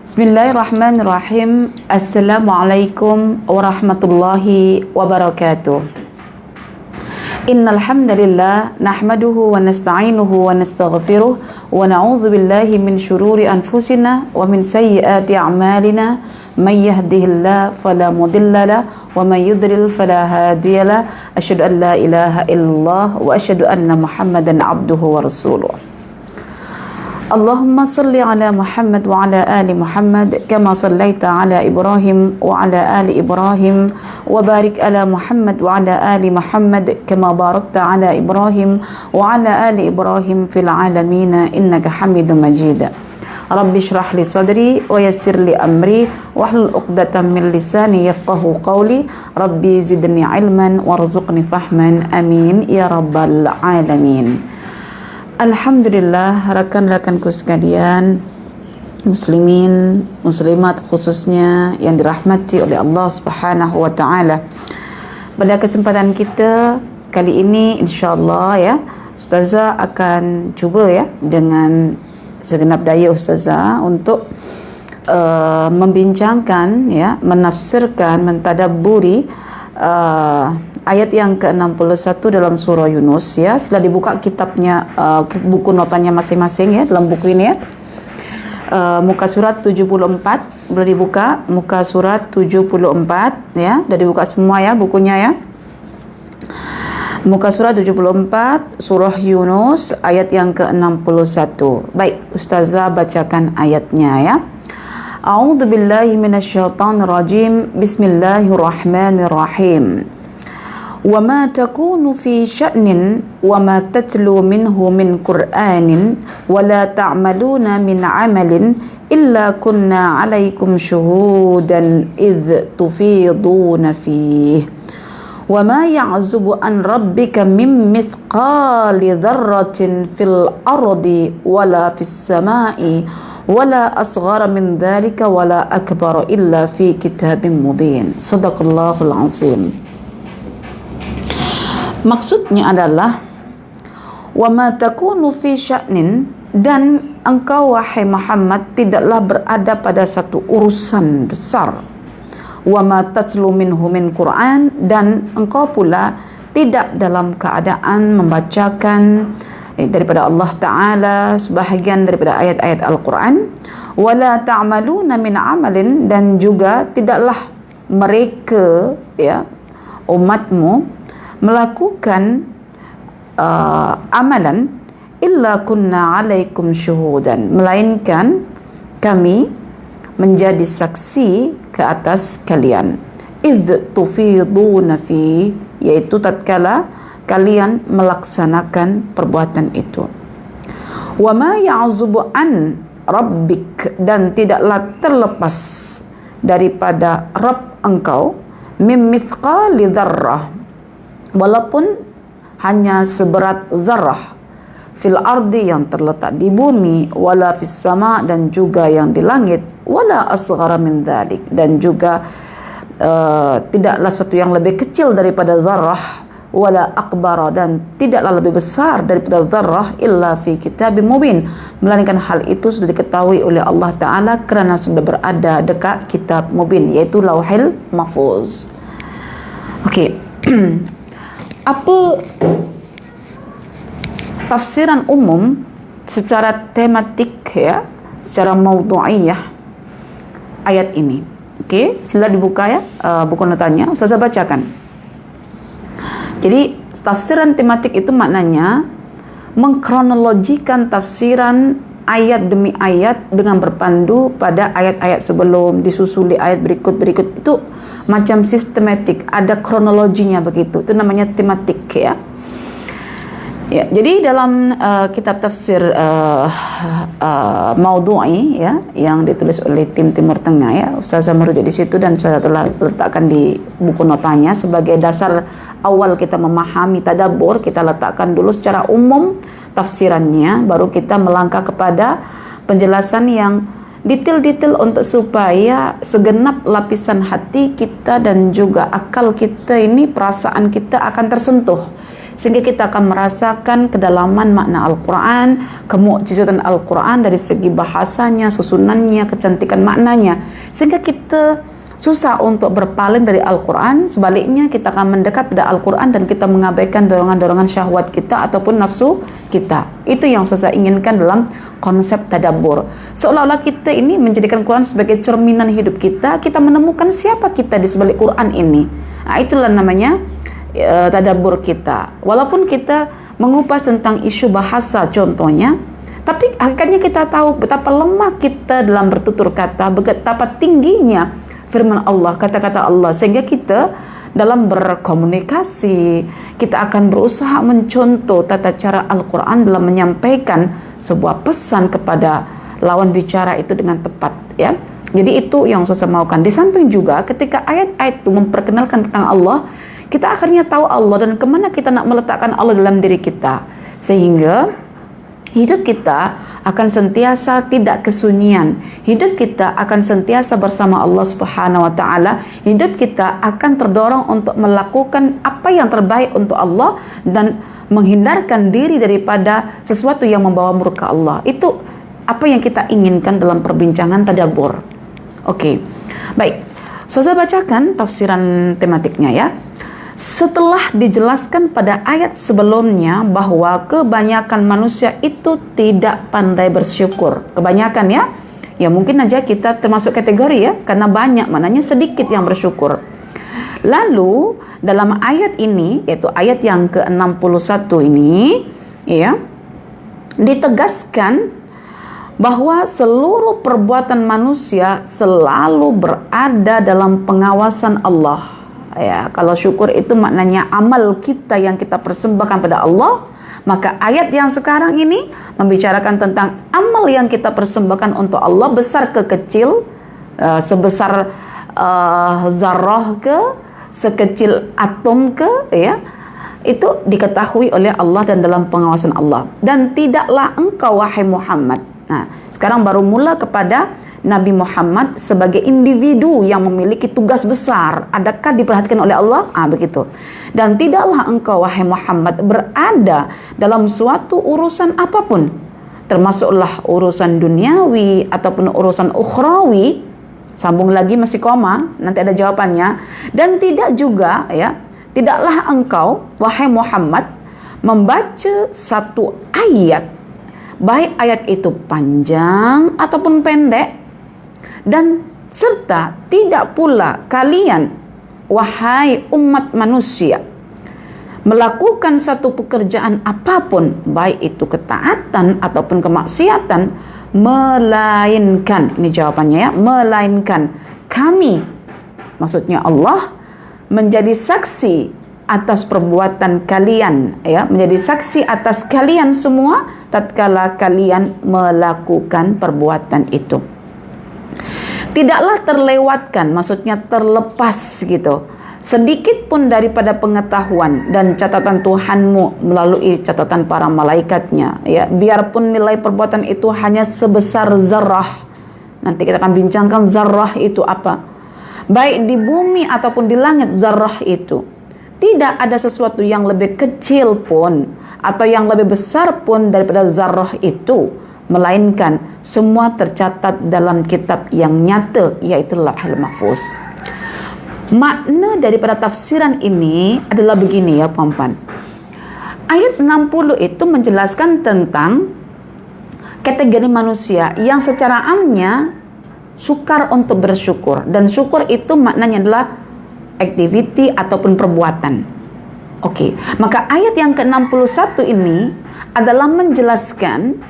Bismillahirrahmanirrahim. Assalamualaikum warahmatullahi wabarakatuh. Innal hamdalillah nahmaduhu wa nasta'inuhu wa nastaghfiruh wa na'udzu billahi min shururi anfusina wa min sayyiati a'malina. May yahdihillahu fala mudilla lahu wa may yudlil fala hadiya lahu. Asyhadu an la ilaha illallah wa asyhadu anna Muhammadan abduhu wa rasuluh. Allahumma salli ala Muhammad wa ala ali Muhammad kama sallaita ala Ibrahim wa ala ali Ibrahim wa barik ala Muhammad wa ala ali Muhammad kama barakta ala Ibrahim wa ala ali Ibrahim fil alamin innaka Hamidum Majid. Rabbi shrah li sadri wa yassir li amri wahlul 'uqdatam min lisani yafqahu qawli. Rabbi zidni ilman warzuqni fahman. Amin ya rabbal alamin. Alhamdulillah, rakan-rakanku sekalian, muslimin, muslimat khususnya yang dirahmati oleh Allah Subhanahu wa taala. Pada kesempatan kita kali ini insya-Allah ya, Ustazah akan cuba ya dengan segenap daya Ustazah untuk membincangkan ya, menafsirkan, mentadabburi ayat yang ke-61 dalam surah Yunus ya. Setelah dibuka kitabnya, buku notanya masing-masing ya dalam buku ini ya, muka surat 74 boleh dibuka, muka surat 74 ya, sudah dibuka semua ya bukunya ya. Muka surat 74 surah Yunus ayat yang ke-61. Baik, Ustazah bacakan ayatnya ya. A'udzu billahi minasyaitonir rajim. Bismillahirrahmanirrahim. Wa ma takunu fi sya'nin wa ma tatlu minhu min Qur'anin wa la ta'maluna min 'amalin illa kunna 'alaikum syuhudan idh tufiduna fihi wa ma ya'zubu an rabbika min mithqali dzarratin fil ardi wala fis samai wala asghara min dzalika wala akbara illa fi kitabim mubin. Shadaqallahul azim. Maksudnya adalah wa ma takunu fi sya'nin, dan engkau wahai Muhammad tidaklah berada pada satu urusan besar. Wa ma tatlu minhu min Qur'an, dan engkau pula tidak dalam keadaan membacakan daripada Allah Ta'ala sebahagian daripada ayat-ayat Al-Quran. Wala ta'maluna min amalin, dan juga tidaklah mereka ya, umatmu melakukan amalan illa kunna alaikum syuhudan, melainkan kami menjadi saksi ke atas kalian. Idh tufiduna fi, yaitu tatkala kalian melaksanakan perbuatan itu. Wa ma ya'zubu an rabbik, dan tidaklah terlepas daripada Rabb engkau, mim mithqali dzarrah, walaupun hanya seberat zarah, fil ardi, yang terletak di bumi, wala fis sama, dan juga yang di langit, wala asghara min dzalik, dan juga tidaklah satu yang lebih kecil daripada zarah, wala akbara, dan tidaklah lebih besar daripada zarah, illa fi kitabim mubin, melainkan hal itu sudah diketahui oleh Allah Ta'ala kerana sudah berada dekat kitab mubin, yaitu Lauhil Mahfuz. Okey. Apa tafsiran umum secara tematik ya, secara maudu'iyah ayat ini? Okey, sila dibuka ya buku notanya, Ustazah bacakan. Jadi tafsiran tematik itu maknanya mengkronologikan tafsiran ayat demi ayat dengan berpandu pada ayat-ayat sebelum, disusuli ayat berikut-berikut. Itu macam sistematik, ada kronologinya begitu. Itu namanya tematik ya. Ya, jadi dalam kitab tafsir Maudhu'i ya, yang ditulis oleh tim Timur Tengah ya, Ustazah merujuk di situ dan saya telah letakkan di buku notanya sebagai dasar awal kita memahami tadabbur. Kita letakkan dulu secara umum tafsirannya, baru kita melangkah kepada penjelasan yang detail-detail untuk supaya segenap lapisan hati kita dan juga akal kita ini, perasaan kita akan tersentuh, sehingga kita akan merasakan kedalaman makna Al-Quran, kemukjizatan Al-Quran dari segi bahasanya, susunannya, kecantikan maknanya, sehingga kita susah untuk berpaling dari Al-Quran. Sebaliknya kita akan mendekat pada Al-Quran dan kita mengabaikan dorongan-dorongan syahwat kita ataupun nafsu kita. Itu yang saya inginkan dalam konsep tadabbur. Seolah-olah kita ini menjadikan Quran sebagai cerminan hidup kita. Kita menemukan siapa kita di sebalik Quran ini. Nah, itulah namanya tadabbur kita. Walaupun kita mengupas tentang isu bahasa contohnya, tapi hakikatnya kita tahu betapa lemah kita dalam bertutur kata, betapa tingginya firman Allah, kata-kata Allah, sehingga kita dalam berkomunikasi kita akan berusaha mencontoh tata cara Al-Quran dalam menyampaikan sebuah pesan kepada lawan bicara itu dengan tepat, ya. Jadi itu yang saya maukan. Di samping juga ketika ayat-ayat itu memperkenalkan tentang Allah, kita akhirnya tahu Allah dan kemana kita nak meletakkan Allah dalam diri kita, sehingga hidup kita akan sentiasa tidak kesunyian. Hidup kita akan sentiasa bersama Allah Subhanahu wa taala. Hidup kita akan terdorong untuk melakukan apa yang terbaik untuk Allah dan menghindarkan diri daripada sesuatu yang membawa murka Allah. Itu apa yang kita inginkan dalam perbincangan tadabbur. Oke. Baik. Saya bacakan tafsiran tematiknya ya. Setelah dijelaskan pada ayat sebelumnya bahwa kebanyakan manusia itu tidak pandai bersyukur. Kebanyakan ya. Ya mungkin aja kita termasuk kategori ya, karena banyak maknanya sedikit yang bersyukur. Lalu dalam ayat ini, yaitu ayat yang ke-61 ini, ya, ditegaskan bahwa seluruh perbuatan manusia selalu berada dalam pengawasan Allah. Ya, kalau syukur itu maknanya amal kita yang kita persembahkan pada Allah, maka ayat yang sekarang ini membicarakan tentang amal yang kita persembahkan untuk Allah, besar ke kecil, sebesar zarrah ke, sekecil atom ke, ya, itu diketahui oleh Allah dan dalam pengawasan Allah. Dan tidaklah engkau wahai Muhammad. Nah, sekarang baru mula kepada Nabi Muhammad sebagai individu yang memiliki tugas besar. Adakah diperhatikan oleh Allah? Begitu. Dan tidaklah engkau wahai Muhammad berada dalam suatu urusan apapun, termasuklah urusan duniawi ataupun urusan ukhrawi. Sambung lagi masih koma, nanti ada jawabannya. Dan tidak juga, ya, tidaklah engkau wahai Muhammad membaca satu ayat, baik ayat itu panjang ataupun pendek, dan serta tidak pula kalian wahai umat manusia melakukan satu pekerjaan apapun, baik itu ketaatan ataupun kemaksiatan, melainkan, ini jawabannya ya, melainkan kami, maksudnya Allah, menjadi saksi atas perbuatan kalian, ya, menjadi saksi atas kalian semua tatkala kalian melakukan perbuatan itu. Tidaklah terlewatkan, maksudnya terlepas gitu, sedikit pun daripada pengetahuan dan catatan Tuhanmu melalui catatan para malaikatnya, ya, biarpun nilai perbuatan itu hanya sebesar zarrah. Nanti kita akan bincangkan zarrah itu apa. Baik di bumi ataupun di langit, zarrah itu tidak ada sesuatu yang lebih kecil pun atau yang lebih besar pun daripada zarrah itu, melainkan semua tercatat dalam kitab yang nyata, yaitu Lauhul Mahfuz. Makna daripada tafsiran ini adalah begini ya puan-puan. Ayat 60 itu menjelaskan tentang kategori manusia yang secara amnya sukar untuk bersyukur, dan syukur itu maknanya adalah activity ataupun perbuatan. Oke, maka ayat yang ke-61 ini adalah menjelaskan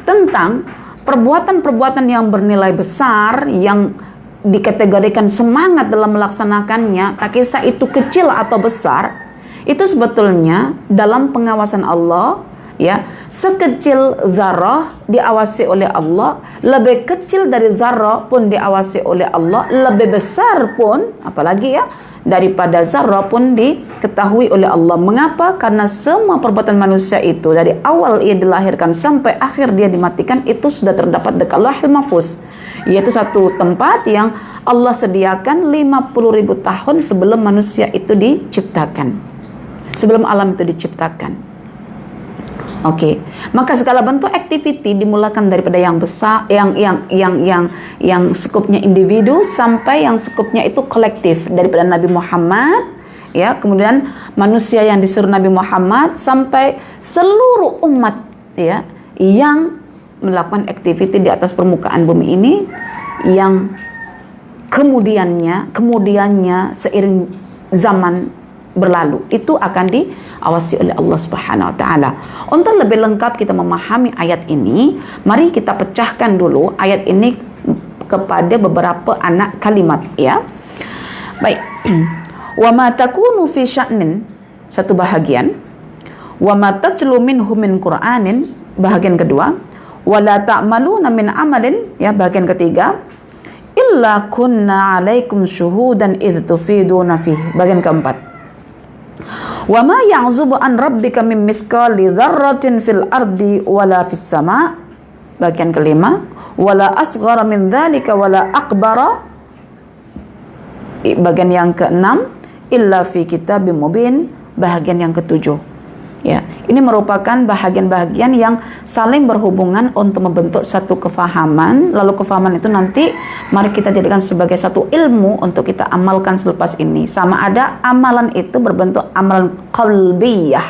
tentang perbuatan-perbuatan yang bernilai besar, yang dikategorikan semangat dalam melaksanakannya, tak kisah itu kecil atau besar, itu sebetulnya dalam pengawasan Allah, ya, sekecil zarrah diawasi oleh Allah, lebih kecil dari zarrah pun diawasi oleh Allah, lebih besar pun apalagi ya daripada zarrah pun diketahui oleh Allah. Mengapa? Karena semua perbuatan manusia itu dari awal ia dilahirkan sampai akhir dia dimatikan itu sudah terdapat dekat Lauhul Mahfuz, yaitu satu tempat yang Allah sediakan 50.000 tahun sebelum manusia itu diciptakan. sebelum alam itu diciptakan. Oke, maka segala bentuk activity dimulakan daripada yang besar, yang skupnya individu sampai yang skupnya itu kolektif, daripada Nabi Muhammad, ya, kemudian manusia yang disuruh Nabi Muhammad sampai seluruh umat, ya, yang melakukan activity di atas permukaan bumi ini, yang kemudiannya seiring zaman berlalu itu akan diawasi oleh Allah Subhanahu wa taala. Untuk lebih lengkap kita memahami ayat ini, mari kita pecahkan dulu ayat ini kepada beberapa anak kalimat, ya. Baik. Wa ma takunu fi sya'nin, satu bahagian. Wa ma tatlu minhu min Qur'anin, bahagian kedua. Wa la ta'maluna min amalin, ya, bahagian ketiga. Illa kunna 'alaikum syuhudan idh tufiduna fih, bagian keempat. Wa ma ya'zubu an rabbika min mithqali dzarratin fil ardi wala fis sama', bagian kelima. Wala asghara min dzalika wala akbara, bagian yang keenam. Illa fi kitabim mubin, bahagian yang ketujuh. Ya, ini merupakan bahagian-bahagian yang saling berhubungan untuk membentuk satu kefahaman. Lalu kefahaman itu nanti mari kita jadikan sebagai satu ilmu untuk kita amalkan selepas ini. Sama ada amalan itu berbentuk amalan qalbiyah,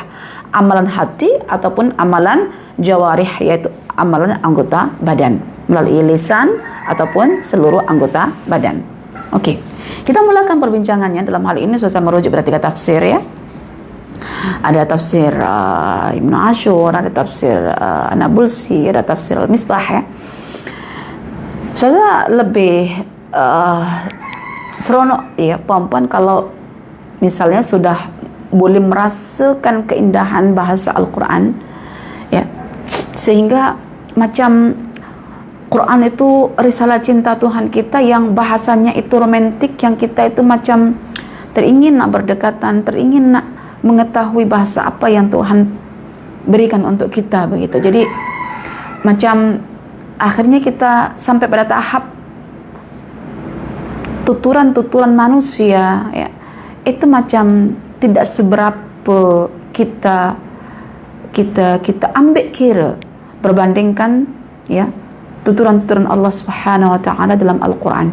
amalan hati, ataupun amalan jawarih, yaitu amalan anggota badan melalui lisan ataupun seluruh anggota badan. Oke, kita mulakan perbincangannya. Dalam hal ini saya merujuk pada 3 tafsir, ya. Ada tafsir Ibnu Ashur, ada tafsir An-Nabulsi, ada tafsir Al-Misbah, ya. Saya lebih seronok, ya, puan-puan, kalau misalnya sudah boleh merasakan keindahan bahasa Al-Quran, ya, sehingga macam Quran itu risalah cinta Tuhan kita yang bahasanya itu romantik, yang kita itu macam teringin nak berdekatan, teringin nak mengetahui bahasa apa yang Tuhan berikan untuk kita, begitu. Jadi macam akhirnya kita sampai pada tahap tuturan-tuturan manusia, ya, itu macam tidak seberapa kita ambil kira berbandingkan, ya, tuturan-tuturan Allah Subhanahu wa taala dalam Al-Qur'an.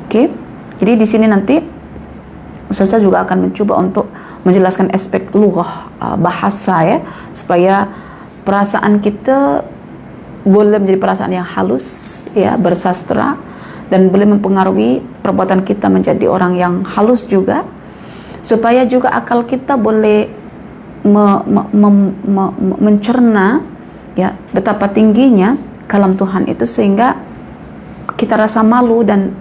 Oke. Jadi di sini nanti saya juga akan mencoba untuk menjelaskan aspek lughah, bahasa, ya, supaya perasaan kita boleh menjadi perasaan yang halus, ya, bersastra, dan boleh mempengaruhi perbuatan kita menjadi orang yang halus juga, supaya juga akal kita boleh mencerna, ya, betapa tingginya kalam Tuhan itu, sehingga kita rasa malu dan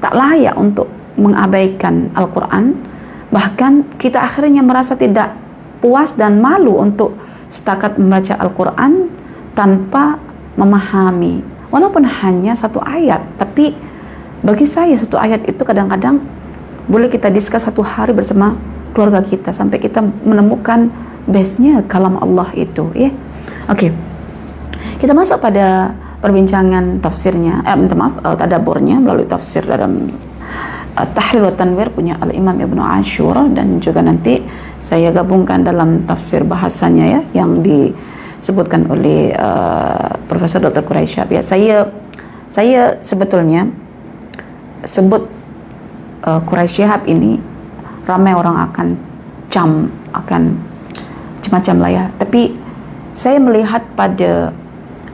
tak layak untuk mengabaikan Al-Quran. Bahkan kita akhirnya merasa tidak puas dan malu untuk setakat membaca Al-Quran tanpa memahami, walaupun hanya satu ayat. Tapi bagi saya satu ayat itu kadang-kadang boleh kita diskus satu hari bersama keluarga kita sampai kita menemukan base-nya kalam Allah itu, ya. Oke. Kita masuk pada perbincangan tafsirnya, tadaburnya melalui tafsir dalam Tahrir wa Tanwir punya Al-Imam Ibnu Ashur, dan juga nanti saya gabungkan dalam tafsir bahasanya, ya, yang disebutkan oleh Profesor Dr. Quraisyab, ya. Saya sebetulnya sebut Quraisyab ini ramai orang akan macam-macam lah, ya. Tapi saya melihat pada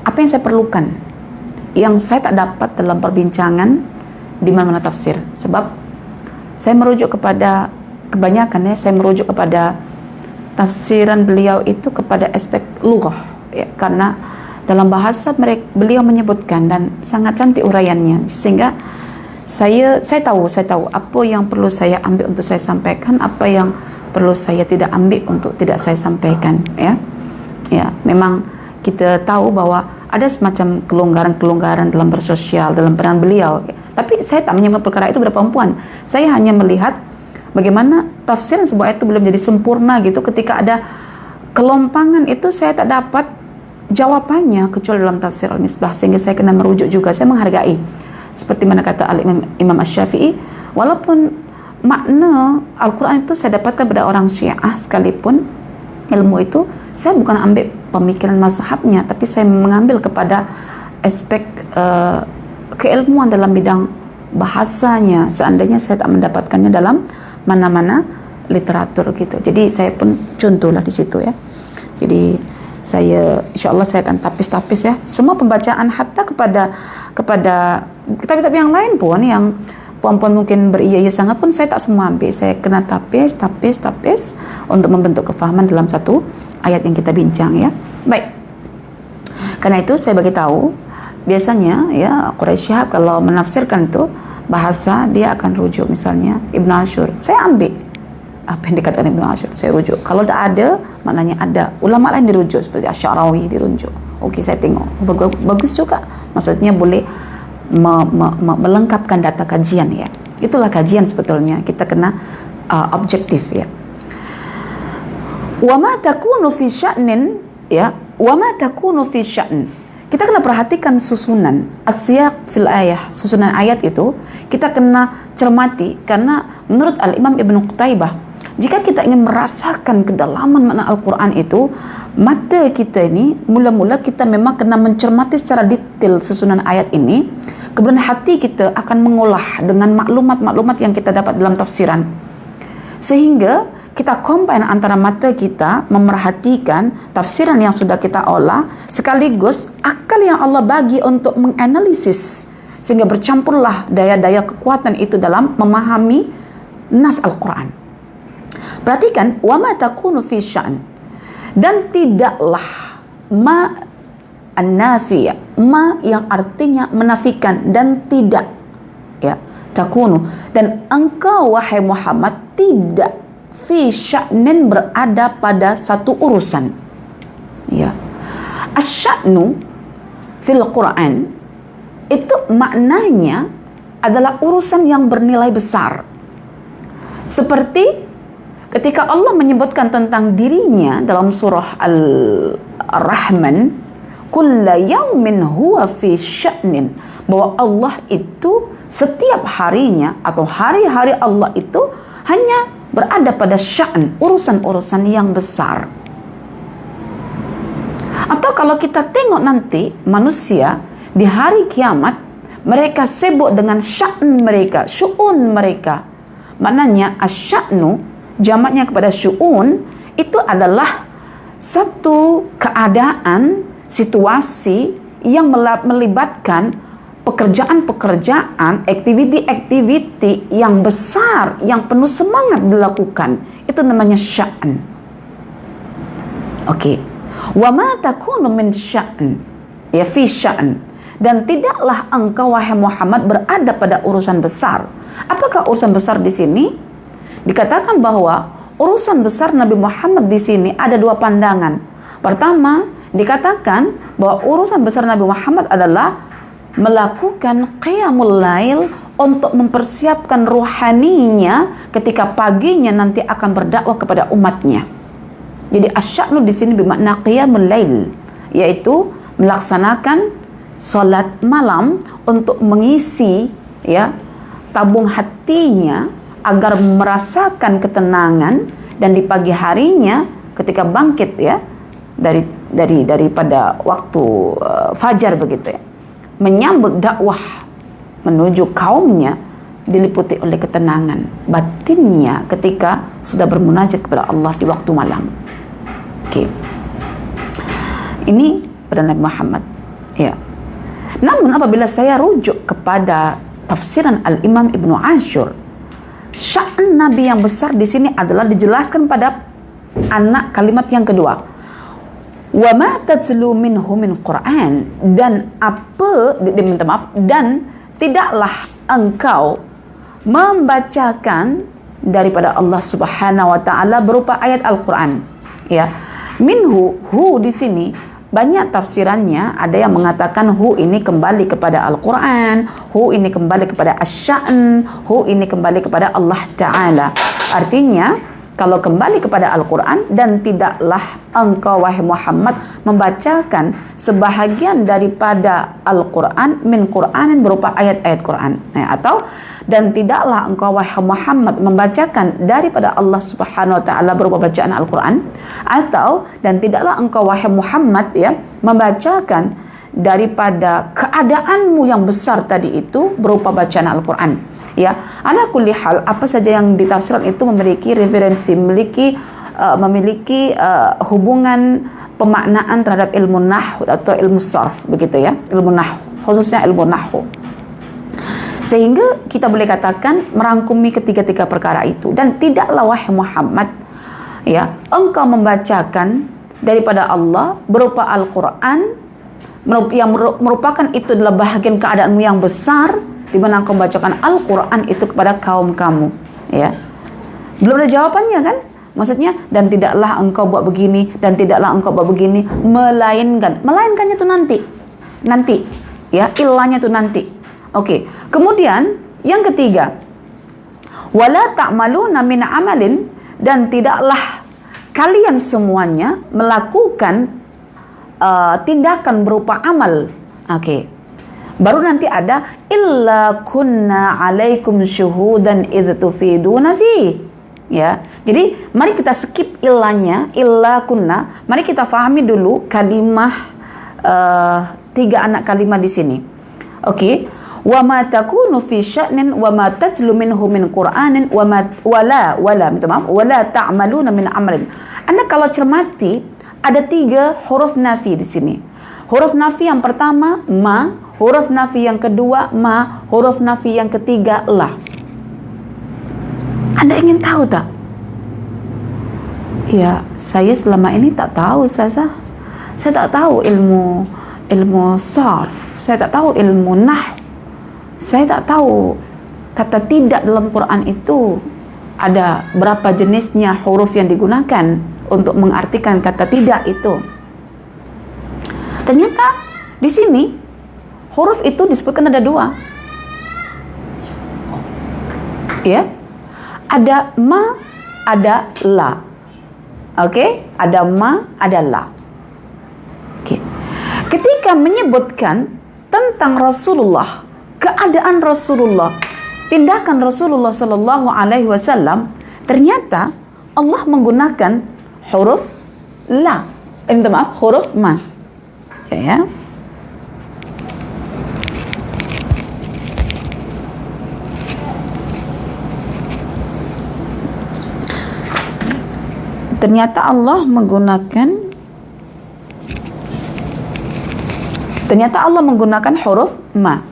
apa yang saya perlukan, yang saya tak dapat dalam perbincangan di mana-mana tafsir. Sebab saya merujuk kepada kebanyakan, ya, saya merujuk kepada tafsiran beliau itu kepada aspek lughah, ya, karena dalam bahasa beliau menyebutkan dan sangat cantik uraiannya, sehingga saya tahu apa yang perlu saya ambil untuk saya sampaikan, apa yang perlu saya tidak ambil untuk tidak saya sampaikan, ya. Ya, memang kita tahu bahwa ada semacam kelonggaran-kelonggaran dalam bersosial, dalam peran beliau. Tapi saya tak menyebut perkara itu kepada perempuan. Saya hanya melihat bagaimana tafsir sebuah ayat itu belum jadi sempurna, gitu. Ketika ada kelompangan itu saya tak dapat jawabannya kecuali dalam tafsir Al-Misbah, sehingga saya kena merujuk juga. Saya menghargai seperti mana kata Imam Asy-Syafi'i, walaupun makna Al-Quran itu saya dapatkan pada orang Syiah sekalipun. Ilmu itu saya bukan ambil pemikiran mazhabnya, tapi saya mengambil kepada aspek keilmuan dalam bidang bahasanya. Seandainya saya tak mendapatkannya dalam mana-mana literatur gitu. Jadi saya pun contohlah di situ ya. Jadi saya insya-Allah saya akan tapis-tapis ya semua pembacaan, hatta kepada kitab-kitab yang lain pun yang puan-puan mungkin beria-ia sangat pun saya tak semua ambil. Saya kena tapis untuk membentuk kefahaman dalam satu ayat yang kita bincang ya. Baik. Karena itu saya bagi tahu biasanya ya Quraisy Syihab kalau menafsirkan itu bahasa dia akan rujuk misalnya Ibnu Asyur. Saya ambil apa yang dikatakan Ibnu Asyur, saya rujuk. Kalau tak ada, maknanya ada. Ulama lain dirujuk seperti Asy-Sya'rawi dirujuk. Okey, saya tengok. Bagus juga. Maksudnya boleh melengkapkan data kajian ya. Itulah kajian sebetulnya. Kita kena objektif ya. Wa ma takunu fi sya'nin ya, wa ma takunu fi sya'n. Kita kena perhatikan susunan as-siyaq fil ayah, susunan ayat itu kita kena cermati, karena menurut Al-Imam Ibnu Qutaibah, jika kita ingin merasakan kedalaman makna Al-Quran itu, mata kita ini mula-mula kita memang kena mencermati secara detail susunan ayat ini. Kemudian hati kita akan mengolah dengan maklumat-maklumat yang kita dapat dalam tafsiran, sehingga kita combine antara mata kita memerhatikan tafsiran yang sudah kita olah, sekaligus akal yang Allah bagi untuk menganalisis, sehingga bercampurlah daya-daya kekuatan itu dalam memahami nas Al-Quran. Perhatikan, wa ma takunu fi sya'n, dan tidaklah ma an-nafiyah, ma yang artinya menafikan dan tidak ya, takunu, dan engkau wahai Muhammad tidak fi sya'nin berada pada satu urusan ya. Asy-sya'nu fil Quran itu maknanya adalah urusan yang bernilai besar, seperti ketika Allah menyebutkan tentang dirinya dalam surah Al-Rahman, kulla yaumin huwa fi sya'nin, bahwa Allah itu setiap harinya atau hari-hari Allah itu hanya berada pada sya'an, urusan-urusan yang besar. Atau kalau kita tengok nanti manusia di hari kiamat, mereka sibuk dengan sya'an mereka, syu'un mereka. Maknanya asya'nu jamaknya kepada syu'un itu adalah satu keadaan, situasi yang melibatkan pekerjaan-pekerjaan, aktiviti-aktiviti yang besar, yang penuh semangat dilakukan. Itu namanya sya'an. Okey. Wa ma takunu min sya'an, ya fi sya'an, dan tidaklah engkau wahai Muhammad berada pada urusan besar. Apakah urusan besar di sini? Dikatakan bahwa urusan besar Nabi Muhammad di sini ada dua pandangan. Pertama, dikatakan bahwa urusan besar Nabi Muhammad adalah melakukan qiyamul lail untuk mempersiapkan ruhaninya ketika paginya nanti akan berdakwah kepada umatnya. Jadi asya'nu di sini bermakna qiyamul lail, yaitu melaksanakan solat malam untuk mengisi ya tabung hatinya agar merasakan ketenangan, dan di pagi harinya ketika bangkit ya daripada waktu fajar begitu ya, menyambut dakwah menuju kaumnya, diliputi oleh ketenangan batinnya ketika sudah bermunajat kepada Allah di waktu malam. Okey. Ini pada Nabi Muhammad ya. Namun apabila saya rujuk kepada tafsiran Al-Imam Ibnu Asyur, sya'an Nabi yang besar di sini adalah dijelaskan pada anak kalimat yang kedua. Wa ma tatslu minhu min Qur'an, dan minta maaf, dan tidaklah engkau membacakan daripada Allah Subhanahu wa taala berupa ayat Al-Qur'an. Ya. Minhu, hu di sini banyak tafsirannya. Ada yang mengatakan hu ini kembali kepada Al-Quran, hu ini kembali kepada asy-sya'an, hu ini kembali kepada Allah Ta'ala. Artinya kalau kembali kepada Al-Quran, dan tidaklah engkau wahai Muhammad membacakan sebahagian daripada Al-Quran min Qur'anin berupa ayat-ayat Quran. Atau dan tidaklah engkau wahai Muhammad membacakan daripada Allah Subhanahu wa taala berupa bacaan Al-Quran, atau dan tidaklah engkau wahai Muhammad membacakan daripada keadaanmu yang besar tadi itu berupa bacaan Al-Quran. Ala kulli hal, apa saja yang ditafsirkan itu memiliki referensi, memiliki hubungan pemaknaan terhadap ilmu nahwu atau ilmu sarf, begitu ya, ilmu nahwu, khususnya ilmu nahwu. Sehingga kita boleh katakan merangkumi ketiga-tiga perkara itu. Dan tidaklah wahai Muhammad engkau membacakan daripada Allah berupa Al-Quran yang merupakan itu adalah bahagian keadaanmu yang besar, di mana engkau membacakan Al-Quran itu kepada kaum kamu. Belum ada jawabannya kan? Maksudnya, dan tidaklah engkau buat begini, dan tidaklah engkau buat begini, melainkannya itu nanti ilahnya itu nanti. Oke. Kemudian yang ketiga, wala ta'maluna min amalin, dan tidaklah kalian semuanya melakukan tindakan berupa amal. Oke. Baru nanti ada illa kunna alaikum syuhudan idh tufiduna fi. Jadi mari kita skip illanya, illa kunna. Mari kita fahami dulu kalimah tiga anak kalimah di sini. Oke. Wa ma takunu fi sya'nin wa ma tatlu minhu min Qur'anin wa ma wala ta'maluna min amalin. Anda kalau cermati ada 3 huruf nafi di sini. Huruf nafi yang pertama ma, huruf nafi yang kedua ma, huruf nafi yang ketiga la. Anda ingin tahu tak? Saya selama ini tak tahu, Saya tak tahu ilmu sarf, saya tak tahu ilmu nahwu. Saya tak tahu kata tidak dalam Quran itu ada berapa jenisnya huruf yang digunakan untuk mengartikan kata tidak itu. Ternyata di sini huruf itu disebutkan ada 2. Ada ma, ada la. Oke, ada ma, ada la. Oke. Ketika menyebutkan tentang Rasulullah, keadaan Rasulullah, tindakan Rasulullah sallallahu alaihi wasallam, ternyata Allah menggunakan huruf la. Huruf ma. Ternyata Allah menggunakan huruf ma.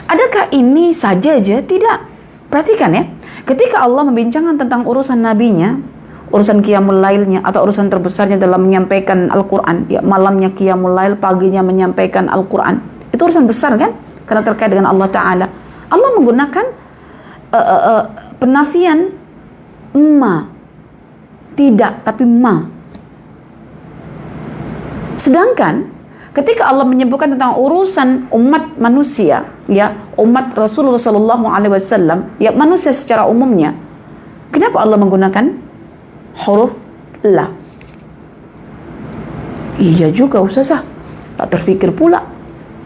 Adakah ini saja? Tidak. Perhatikan ketika Allah membincangkan tentang urusan nabinya, urusan qiyamul lailnya atau urusan terbesarnya dalam menyampaikan Al-Quran, malamnya qiyamul lail, paginya menyampaikan Al-Quran, itu urusan besar kan, karena terkait dengan Allah Ta'ala. Allah menggunakan penafian ma, tidak, tapi ma. Sedangkan ketika Allah menyebutkan tentang urusan umat manusia, umat Rasulullah sallallahu alaihi wasallam, manusia secara umumnya, kenapa Allah menggunakan huruf la? Iya juga Ustazah, tak terfikir pula.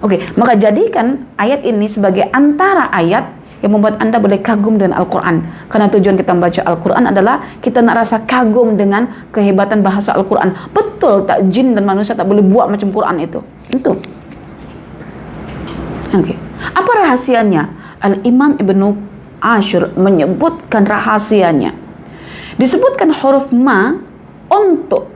Oke, maka jadikan ayat ini sebagai antara ayat yang membuat Anda boleh kagum dengan Al-Quran. Karena tujuan kita membaca Al-Quran adalah kita nak rasa kagum dengan kehebatan bahasa Al-Quran. Betul tak jin dan manusia tak boleh buat macam Quran itu? Itu. Oke. Apa rahasianya? Al-Imam Ibnu Ashur menyebutkan rahasianya. Disebutkan huruf ma untuk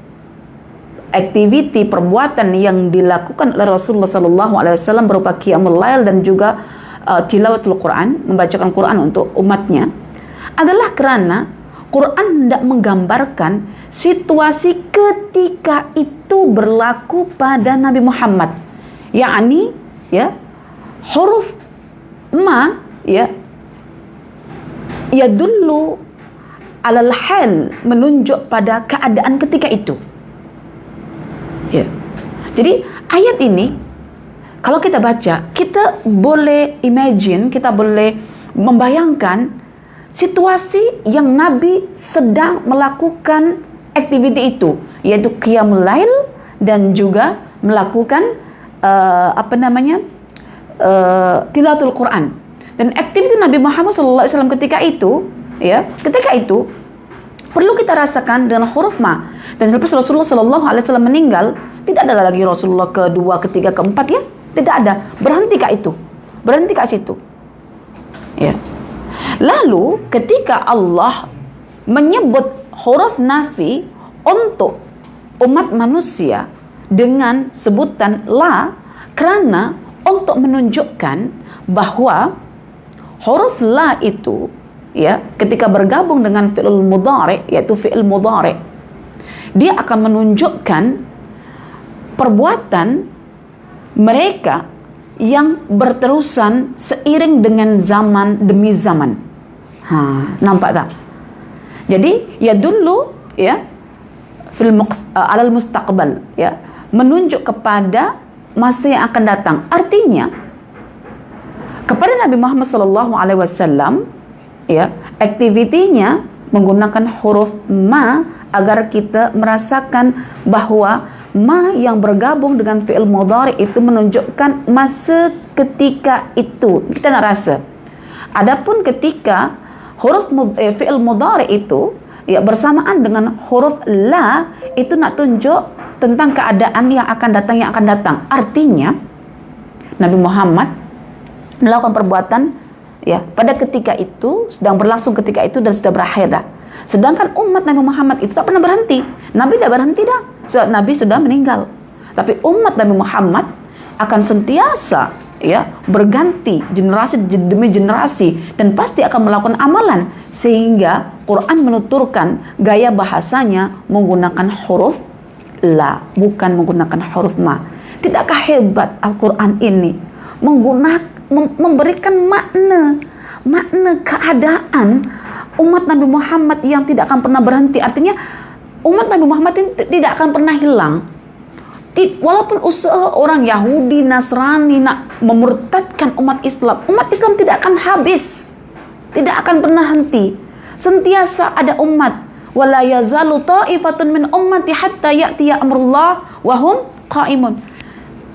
aktiviti perbuatan yang dilakukan oleh Rasulullah SAW berupa qiyamul lail dan juga tilawatul Quran, membacakan Quran untuk umatnya, adalah karena Quran tidak menggambarkan situasi ketika itu berlaku pada Nabi Muhammad. Yakni huruf ma dulu alal hal, menunjuk pada keadaan ketika itu. Jadi ayat ini kalau kita baca, kita boleh imagine, kita boleh membayangkan situasi yang Nabi sedang melakukan aktiviti itu, yaitu qiyamul lail dan juga melakukan tilawatul Quran. Dan aktiviti Nabi Muhammad SAW ketika itu perlu kita rasakan dengan huruf ma. Dan selepas Rasulullah SAW meninggal, tidak ada lagi Rasulullah kedua, ketiga, keempat, ya, tidak ada. Berhenti kak itu, berhenti kak situ, ya. Lalu ketika Allah menyebut huruf nafi untuk umat manusia dengan sebutan la, karena untuk menunjukkan bahwa huruf la itu, ya, ketika bergabung dengan fi'il mudhari, yaitu fi'il mudhari, dia akan menunjukkan perbuatan mereka yang berterusan seiring dengan zaman demi zaman. Nampak tak? Jadi ya dulu, ya, alal mustaqbal, ya, menunjuk kepada masa yang akan datang. Artinya kepada Nabi Muhammad SAW, ya, aktivitinya menggunakan huruf ma agar kita merasakan bahwa ma yang bergabung dengan fi'il mudhari itu menunjukkan masa ketika itu. Kita nak rasa. Adapun ketika huruf fi'il mudhari itu, ya, bersamaan dengan huruf la, itu nak tunjuk tentang keadaan yang akan datang, Artinya Nabi Muhammad melakukan perbuatan, ya, pada ketika itu, sedang berlangsung ketika itu dan sudah berakhir dah. Sedangkan umat Nabi Muhammad itu tak pernah berhenti. Nabi dah berhenti dah. Nabi sudah meninggal. Tapi umat Nabi Muhammad akan sentiasa, ya, berganti generasi demi generasi dan pasti akan melakukan amalan, sehingga Quran menuturkan gaya bahasanya menggunakan huruf la, bukan menggunakan huruf ma. Tidakkah hebat Al-Quran ini memberikan makna keadaan umat Nabi Muhammad yang tidak akan pernah berhenti. Artinya umat Nabi Muhammad ini tidak akan pernah hilang. Walaupun usaha orang Yahudi, Nasrani nak memurtadkan umat Islam tidak akan habis, tidak akan pernah henti. Sentiasa ada umat. Wala yazalu ta'ifatun min ummati hatta ya'tiya amrullah wa hum qa'imun.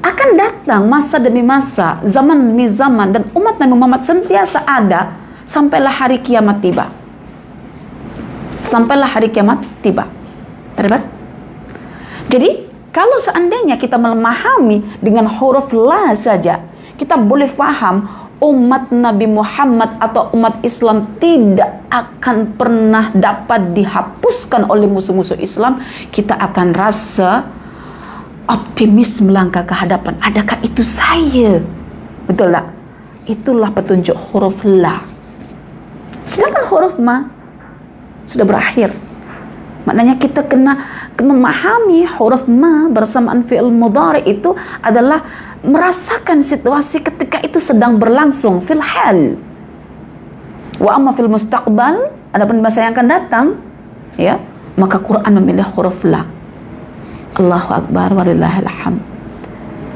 Akan datang masa demi masa, zaman demi zaman, dan umat Nabi Muhammad sentiasa ada sampailah hari kiamat tiba. Sampailah hari kiamat tiba. Terlibat? Jadi, kalau seandainya kita memahami dengan huruf la saja, kita boleh faham umat Nabi Muhammad atau umat Islam tidak akan pernah dapat dihapuskan oleh musuh-musuh Islam. Kita akan rasa optimis melangkah ke hadapan. Adakah itu saya? Betul tak? Itulah petunjuk huruf la. Sedangkan huruf ma sudah berakhir. Maknanya kita kena memahami huruf ma bersamaan fi'il mudhari itu adalah merasakan situasi ketika itu sedang berlangsung, fil hal. Wa amma fil mustaqbal, adapun masa yang akan datang, ya, maka Quran memilih huruf la. Allahu Akbar walillahil hamd.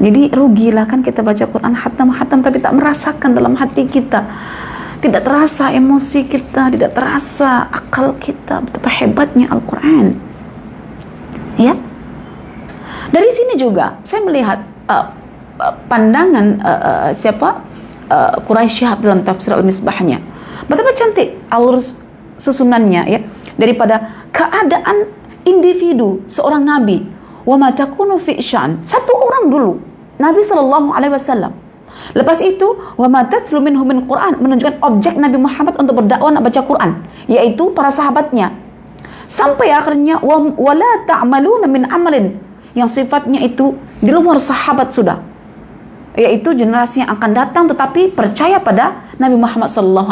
Jadi rugilah kan kita baca Quran hatam tapi tak merasakan dalam hati kita. Tidak terasa emosi kita, tidak terasa akal kita, betapa hebatnya Al-Quran. Ya. Dari sini juga saya melihat pandangan Quraisy Shihab dalam tafsir Al-Misbahnya. Betapa cantik alur susunannya, ya, daripada keadaan individu seorang nabi. Wa ma takunu fi syan. Satu orang dulu, Nabi SAW. Lepas itu, wa ma tatlu minhu min Quran, menunjukkan objek Nabi Muhammad untuk berdakwah nak baca Quran, yaitu para sahabatnya. Sampai akhirnya wa la ta'maluna min amalin, yang sifatnya itu di luar sahabat sudah, yaitu generasi yang akan datang tetapi percaya pada Nabi Muhammad SAW.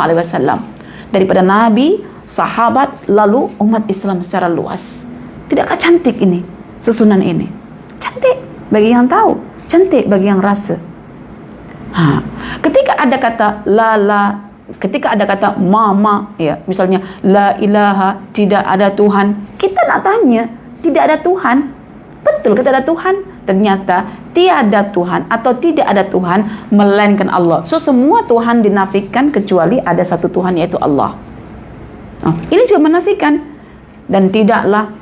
Daripada Nabi, sahabat, lalu umat Islam secara luas. Tidakkah cantik ini, susunan ini? Cantik bagi yang tahu, cantik bagi yang rasa. Ketika ada kata la, ketika ada kata mama, ya, misalnya la ilaha, tidak ada Tuhan, kita nak tanya, tidak ada Tuhan, betul kita ada Tuhan? Ternyata tiada Tuhan atau tidak ada Tuhan melainkan Allah. So semua Tuhan dinafikan kecuali ada satu Tuhan, yaitu Allah. Ini juga menafikan. Dan tidaklah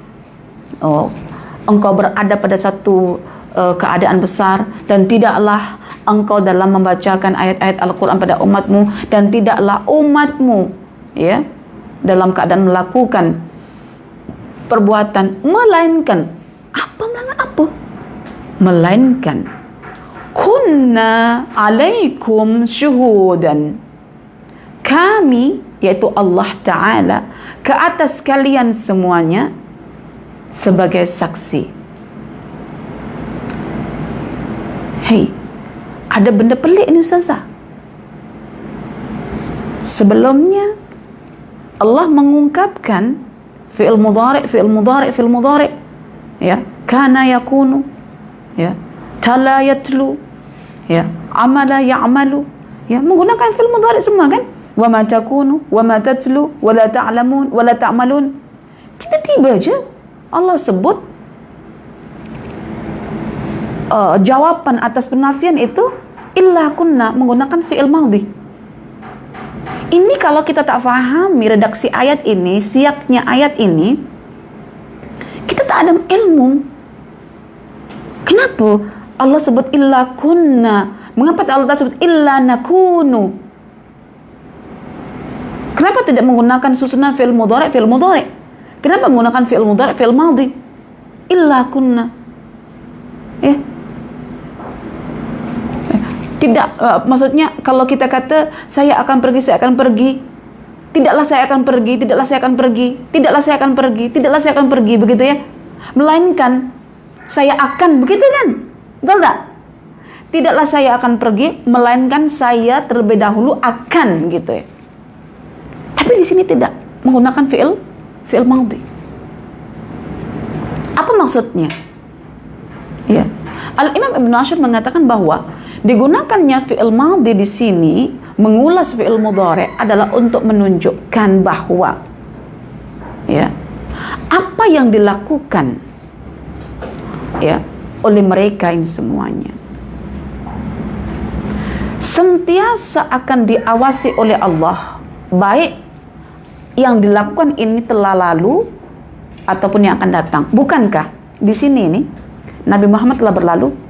engkau berada pada satu keadaan besar, dan tidaklah engkau dalam membacakan ayat-ayat Al-Quran pada umatmu, dan tidaklah umatmu ya dalam keadaan melakukan perbuatan melainkan kunna alaikum syuhudan, kami, yaitu Allah Ta'ala, ke atas kalian semuanya sebagai saksi. Hei, ada benda pelik ni Ustazah. Sebelumnya Allah mengungkapkan fi'il mudhari' ya, kana yakunu, ya, tala yatlu, ya, amala ya'malu, ya, menggunakan fi'il mudhari' semua kan? Wa ma takunu wa ma tatlu wa la ta'lamun wa la ta'malun. Tiba-tiba aja Allah sebut jawaban atas penafian itu illa kunna, menggunakan fi'il madhi. Ini kalau kita tak fahami redaksi ayat ini, siaknya ayat ini, kita tak ada ilmu. Kenapa Allah sebut illa kunna? Mengapa Allah tak sebut illa nakunu? Kenapa tidak menggunakan susunan fi'il mudhari'? Kenapa menggunakan fi'il mudhari', fi'il madhi? Illa kunna. Ya. Tidak, maksudnya kalau kita kata saya akan pergi, tidaklah saya akan pergi, begitu ya. Melainkan saya akan, begitu kan? Betul tak? Tidaklah saya akan pergi, melainkan saya terlebih dahulu akan, gitu ya. Tapi di sini tidak menggunakan fi'il madhi. Apa maksudnya? Ya. Al-Imam Ibn Ashur mengatakan bahwa digunakannya fi'il madhi di sini mengulas fi'il mudhari' adalah untuk menunjukkan bahwa ya, apa yang dilakukan ya oleh mereka ini semuanya sentiasa akan diawasi oleh Allah, baik yang dilakukan ini telah lalu ataupun yang akan datang. Bukankah di sini ini Nabi Muhammad telah berlalu?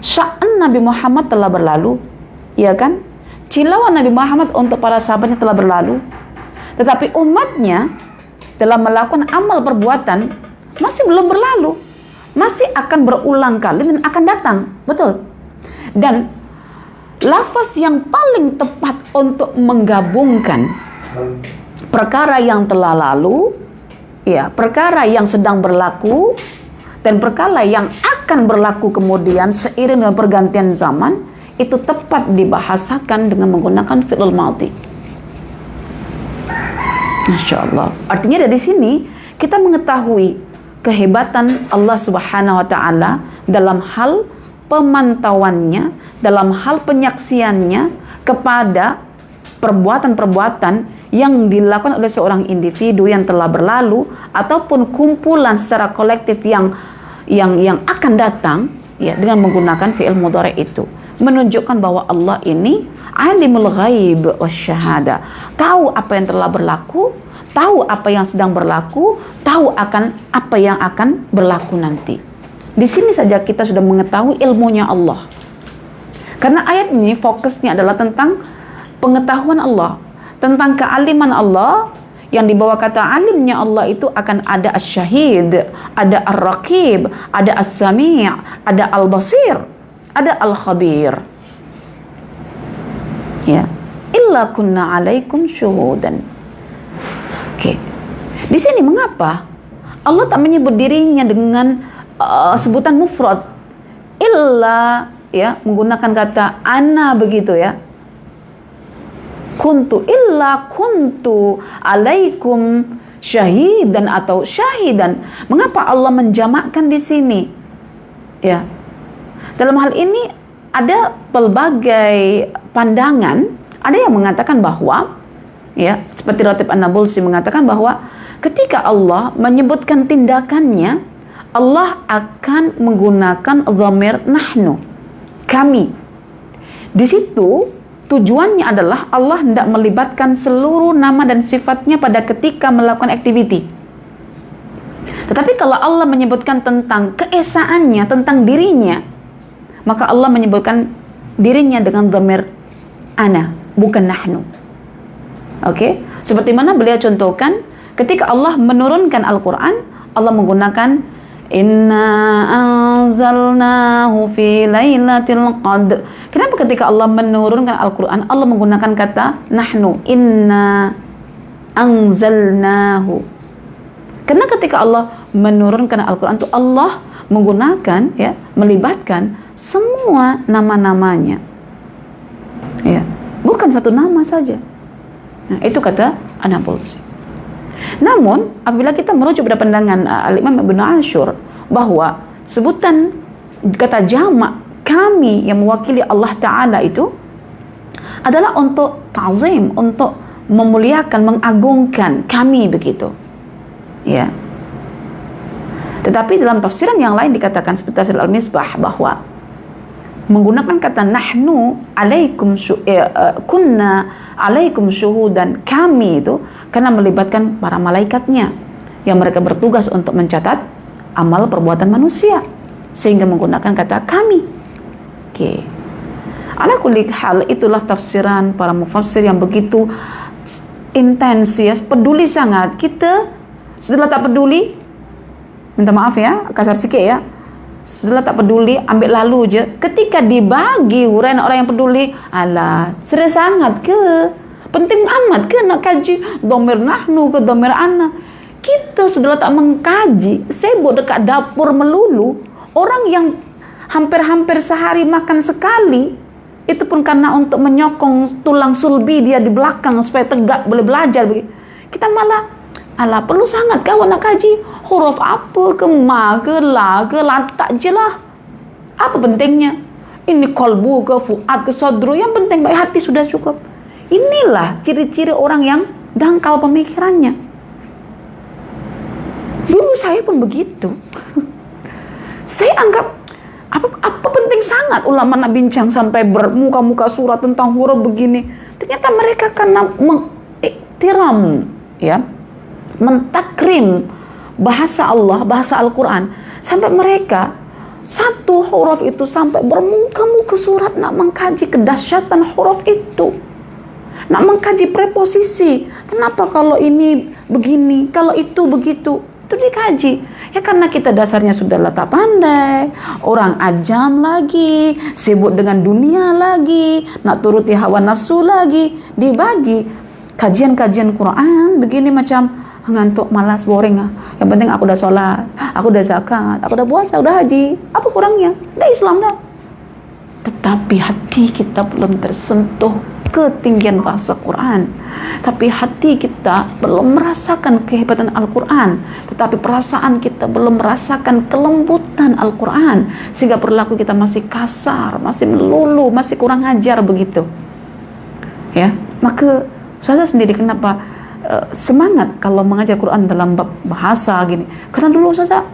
Sya'an Nabi Muhammad telah berlalu, ya kan? Cilauan Nabi Muhammad untuk para sahabatnya telah berlalu. Tetapi umatnya dalam melakukan amal perbuatan masih belum berlalu, masih akan berulang kali dan akan datang. Betul. Dan lafaz yang paling tepat untuk menggabungkan perkara yang telah lalu, ya, perkara yang sedang berlaku, dan perkara yang akan berlaku kemudian seiring dengan pergantian zaman, itu tepat dibahasakan dengan menggunakan fi'il madhi. Masya Allah. Artinya dari sini kita mengetahui kehebatan Allah Subhanahu wa Ta'ala dalam hal pemantauannya, dalam hal penyaksiannya kepada perbuatan-perbuatan yang dilakukan oleh seorang individu yang telah berlalu ataupun kumpulan secara kolektif yang akan datang, ya, dengan menggunakan fi'il mudhari' itu, menunjukkan bahwa Allah ini alimul ghaib wasyahada, tahu apa yang telah berlaku, tahu apa yang sedang berlaku, tahu akan apa yang akan berlaku nanti. Di sini saja kita sudah mengetahui ilmunya Allah, karena ayat ini fokusnya adalah tentang pengetahuan Allah, tentang kealiman Allah. Yang di bawah kata alimnya Allah itu akan ada as-syahid, ada ar-raqib, ada as-sami', ada al-basir, ada al-khabir. Ya, illa kunna alaikum syuhudan. Oke. Di sini mengapa Allah tak menyebut dirinya dengan sebutan mufrad, illa, ya, menggunakan kata ana, begitu ya. Kuntu alaikum syahidan atau syahidan. Mengapa Allah menjamakkan di sini? Ya. Dalam hal ini ada pelbagai pandangan. Ada yang mengatakan bahwa, ya, seperti Ratib An-Nabulsi mengatakan bahwa ketika Allah menyebutkan tindakannya, Allah akan menggunakan dhamir nahnu, kami. Di situ tujuannya adalah Allah hendak melibatkan seluruh nama dan sifatnya pada ketika melakukan aktiviti. Tetapi kalau Allah menyebutkan tentang keesaannya, tentang dirinya, maka Allah menyebutkan dirinya dengan dhamir ana, bukan nahnu. Oke? Seperti mana beliau contohkan ketika Allah menurunkan Al-Quran, Allah menggunakan inna anzalnahu fi lailatul qadr. Kenapa ketika Allah menurunkan Al-Quran, Allah menggunakan kata nahnu, inna anzalnahu? Karena ketika Allah menurunkan Al-Quran itu Allah menggunakan, ya, melibatkan semua nama-namanya, ya, bukan satu nama saja. Nah, itu kata An-Nabulsi. Namun apabila kita merujuk pada pandangan Al-Imam Ibnu Ashur bahwa sebutan kata jamak kami yang mewakili Allah Ta'ala itu adalah untuk ta'zim, untuk memuliakan, mengagungkan kami, begitu, ya. Tetapi dalam tafsiran yang lain dikatakan seperti tafsir Al-Misbah bahwa menggunakan kata nahnu alaikum kunna alaikum syuhudan, kami itu karena melibatkan para malaikatnya yang mereka bertugas untuk mencatat amal perbuatan manusia, sehingga menggunakan kata kami. Oke. Ala kulli hal, itulah tafsiran para mufassir yang begitu intens, ya, peduli sangat. Kita sudah tak peduli, minta maaf ya, kasar sikit ya, sudah tak peduli, ambil lalu je. Ketika dibagi huraian orang yang peduli, alah, serius sangat ke? Penting amat ke nak kaji dhamir nahnu ke dhamir ana? Kita sudah tak mengkaji, sibuk dekat dapur melulu. Orang yang hampir-hampir sehari makan sekali, itu pun karena untuk menyokong tulang sulbi dia di belakang supaya tegak boleh belajar. Kita malah, alah, perlu sangat kawan nak kaji huruf apa ke, ma ke, la ke, lantak je lah. Apa pentingnya? Ini kolbu ke, fuad ke, sodru, yang penting baik hati sudah cukup. Inilah ciri-ciri orang yang dangkal pemikirannya. Dulu saya pun begitu. Saya anggap apa penting sangat ulama nak bincang sampai bermuka-muka surat tentang huruf begini. Ternyata mereka karena mengiktiram, ya, mentakrim bahasa Allah, bahasa Al-Quran, sampai mereka satu huruf itu sampai bermuka-muka surat nak mengkaji kedahsyatan huruf itu, nak mengkaji preposisi. Kenapa kalau ini begini, kalau itu begitu, itu dikaji. Ya karena kita dasarnya sudah tak pandai, orang ajam lagi, sibuk dengan dunia lagi, nak turuti hawa nafsu lagi, dibagi kajian-kajian Quran begini macam ngantuk, malas, boring. Yang penting aku udah sholat, aku udah zakat, aku udah puasa, udah haji. Apa kurangnya? Udah Islam dah. Tetapi hati kita belum tersentuh ketinggian bahasa Quran. Tapi hati kita belum merasakan kehebatan Al-Quran. Tetapi perasaan kita belum merasakan kelembutan Al-Quran. Sehingga perilaku kita masih kasar, masih melulu, masih kurang ajar begitu. Ya, maka saya sendiri kenapa semangat kalau mengajar Quran dalam bab bahasa gini. Karena dulu saya,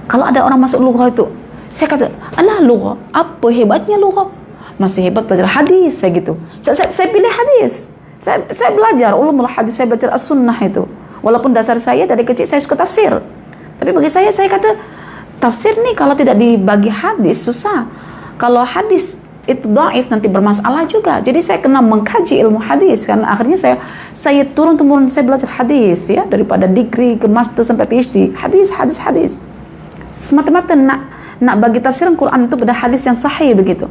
kalau ada orang masuk lughah itu, saya kata, alah lughah, apa hebatnya lughah? Masih hebat belajar hadis, saya gitu. Saya pilih hadis. Saya belajar ulumul hadis, saya belajar as-sunnah itu. Walaupun dasar saya dari kecil saya suka tafsir. Tapi bagi saya kata, tafsir nih kalau tidak dibagi hadis susah. Kalau hadis itu dhaif nanti bermasalah juga. Jadi saya kena mengkaji ilmu hadis, karena akhirnya saya turun-temurun saya belajar hadis, ya, daripada degree ke master sampai PhD. Hadis. Semata-mata nak bagi tafsiran Quran itu pada hadis yang sahih begitu.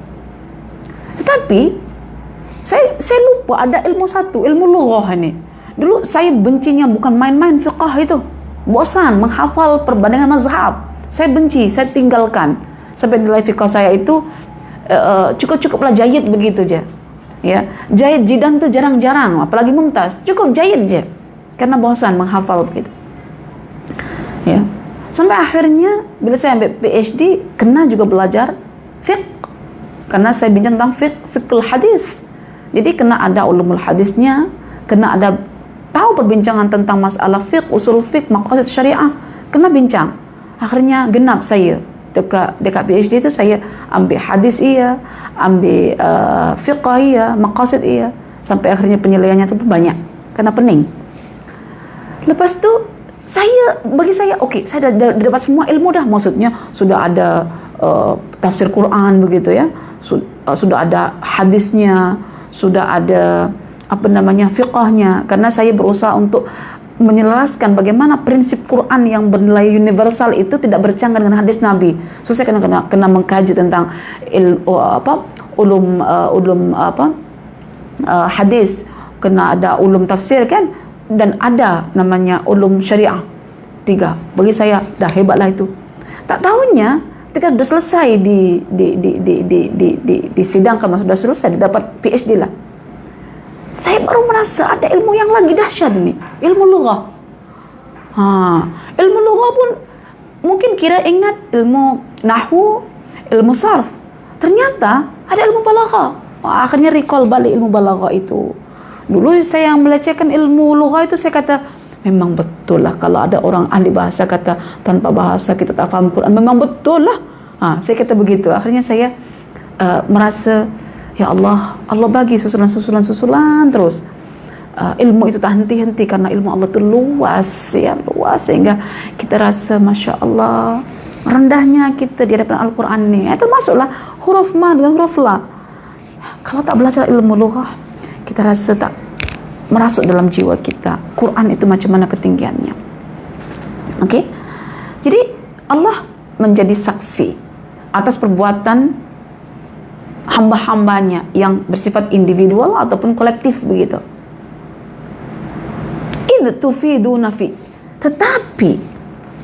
Tetapi saya lupa ada ilmu satu, ilmu lughah ini. Dulu saya bencinya bukan main-main fiqh itu. Bosan menghafal perbandingan mazhab. Saya benci, saya tinggalkan. Sampai nilai fiqh saya itu cukup-cukuplah jayid begitu aja. Ya, jayid jidan tuh jarang-jarang, apalagi mumtaz. Cukup jayid aja. Karena bosan menghafal begitu. Ya. Sampai akhirnya bila saya ambil PhD, kena juga belajar fiqh. Karena saya bincang tentang fiqhul hadis. Jadi kena ada ulumul hadisnya, kena ada tahu perbincangan tentang masalah fiqh, usul fiqh, maqasid syariah, kena bincang. Akhirnya genap saya dekat PhD itu saya ambil hadis iya, ambil fiqh iya, maqasid iya, sampai akhirnya penilaiannya itu banyak karena pening. Lepas itu bagi saya oke, saya dah dapat semua ilmu dah, maksudnya sudah ada tafsir Quran begitu ya, sudah ada hadisnya, sudah ada fiqahnya, karena saya berusaha untuk menjelaskan bagaimana prinsip Quran yang bernilai universal itu tidak bercanggah dengan hadis Nabi. So saya kena mengkaji tentang hadis, kena ada ulum tafsir kan, dan ada namanya ulum syariah. 3. Bagi saya dah hebatlah itu. Tak tahunya ketika sudah selesai disidangkan, sudah selesai dapat PhD lah, saya baru merasa ada ilmu yang lagi dahsyat ini, ilmu lughah. Ilmu lughah pun mungkin kira ingat ilmu nahwu, ilmu sarf. Ternyata ada ilmu balaghah. Akhirnya recall balik ilmu balaghah itu. Dulu saya yang melecehkan ilmu lughah itu, saya kata memang betul lah kalau ada orang ahli bahasa kata tanpa bahasa kita tak faham Quran, memang betul lah. Saya kata begitu. Akhirnya saya merasa ya Allah bagi susulan terus. Ilmu itu tak henti-henti karena ilmu Allah itu luas sehingga kita rasa Masya Allah rendahnya kita di hadapan Al-Quran ini. Termasuklah huruf ma dengan huruf la. Kalau tak belajar ilmu lughah, kita rasa tak merasuk dalam jiwa kita Quran itu macam mana ketinggiannya. Oke? Jadi Allah menjadi saksi atas perbuatan hamba-hambanya yang bersifat individual ataupun kolektif begitu. Idh tufiduna fi. Tetapi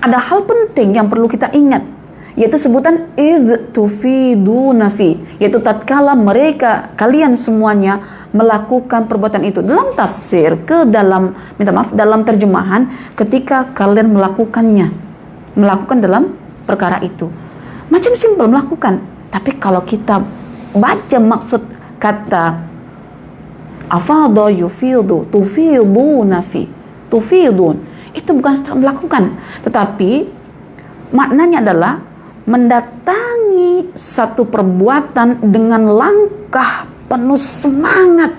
ada hal penting yang perlu kita ingat, yaitu sebutan idh tufiduna fi, yaitu tatkala kalian semuanya melakukan perbuatan itu. Dalam tafsir dalam terjemahan, ketika kalian melakukan dalam perkara itu. Macam simpel melakukan, tapi kalau kita baca maksud kata afadha yufidu, tufiduna fi, tufidun, itu bukan sekedar melakukan, tetapi maknanya adalah mendatangi satu perbuatan dengan langkah penuh semangat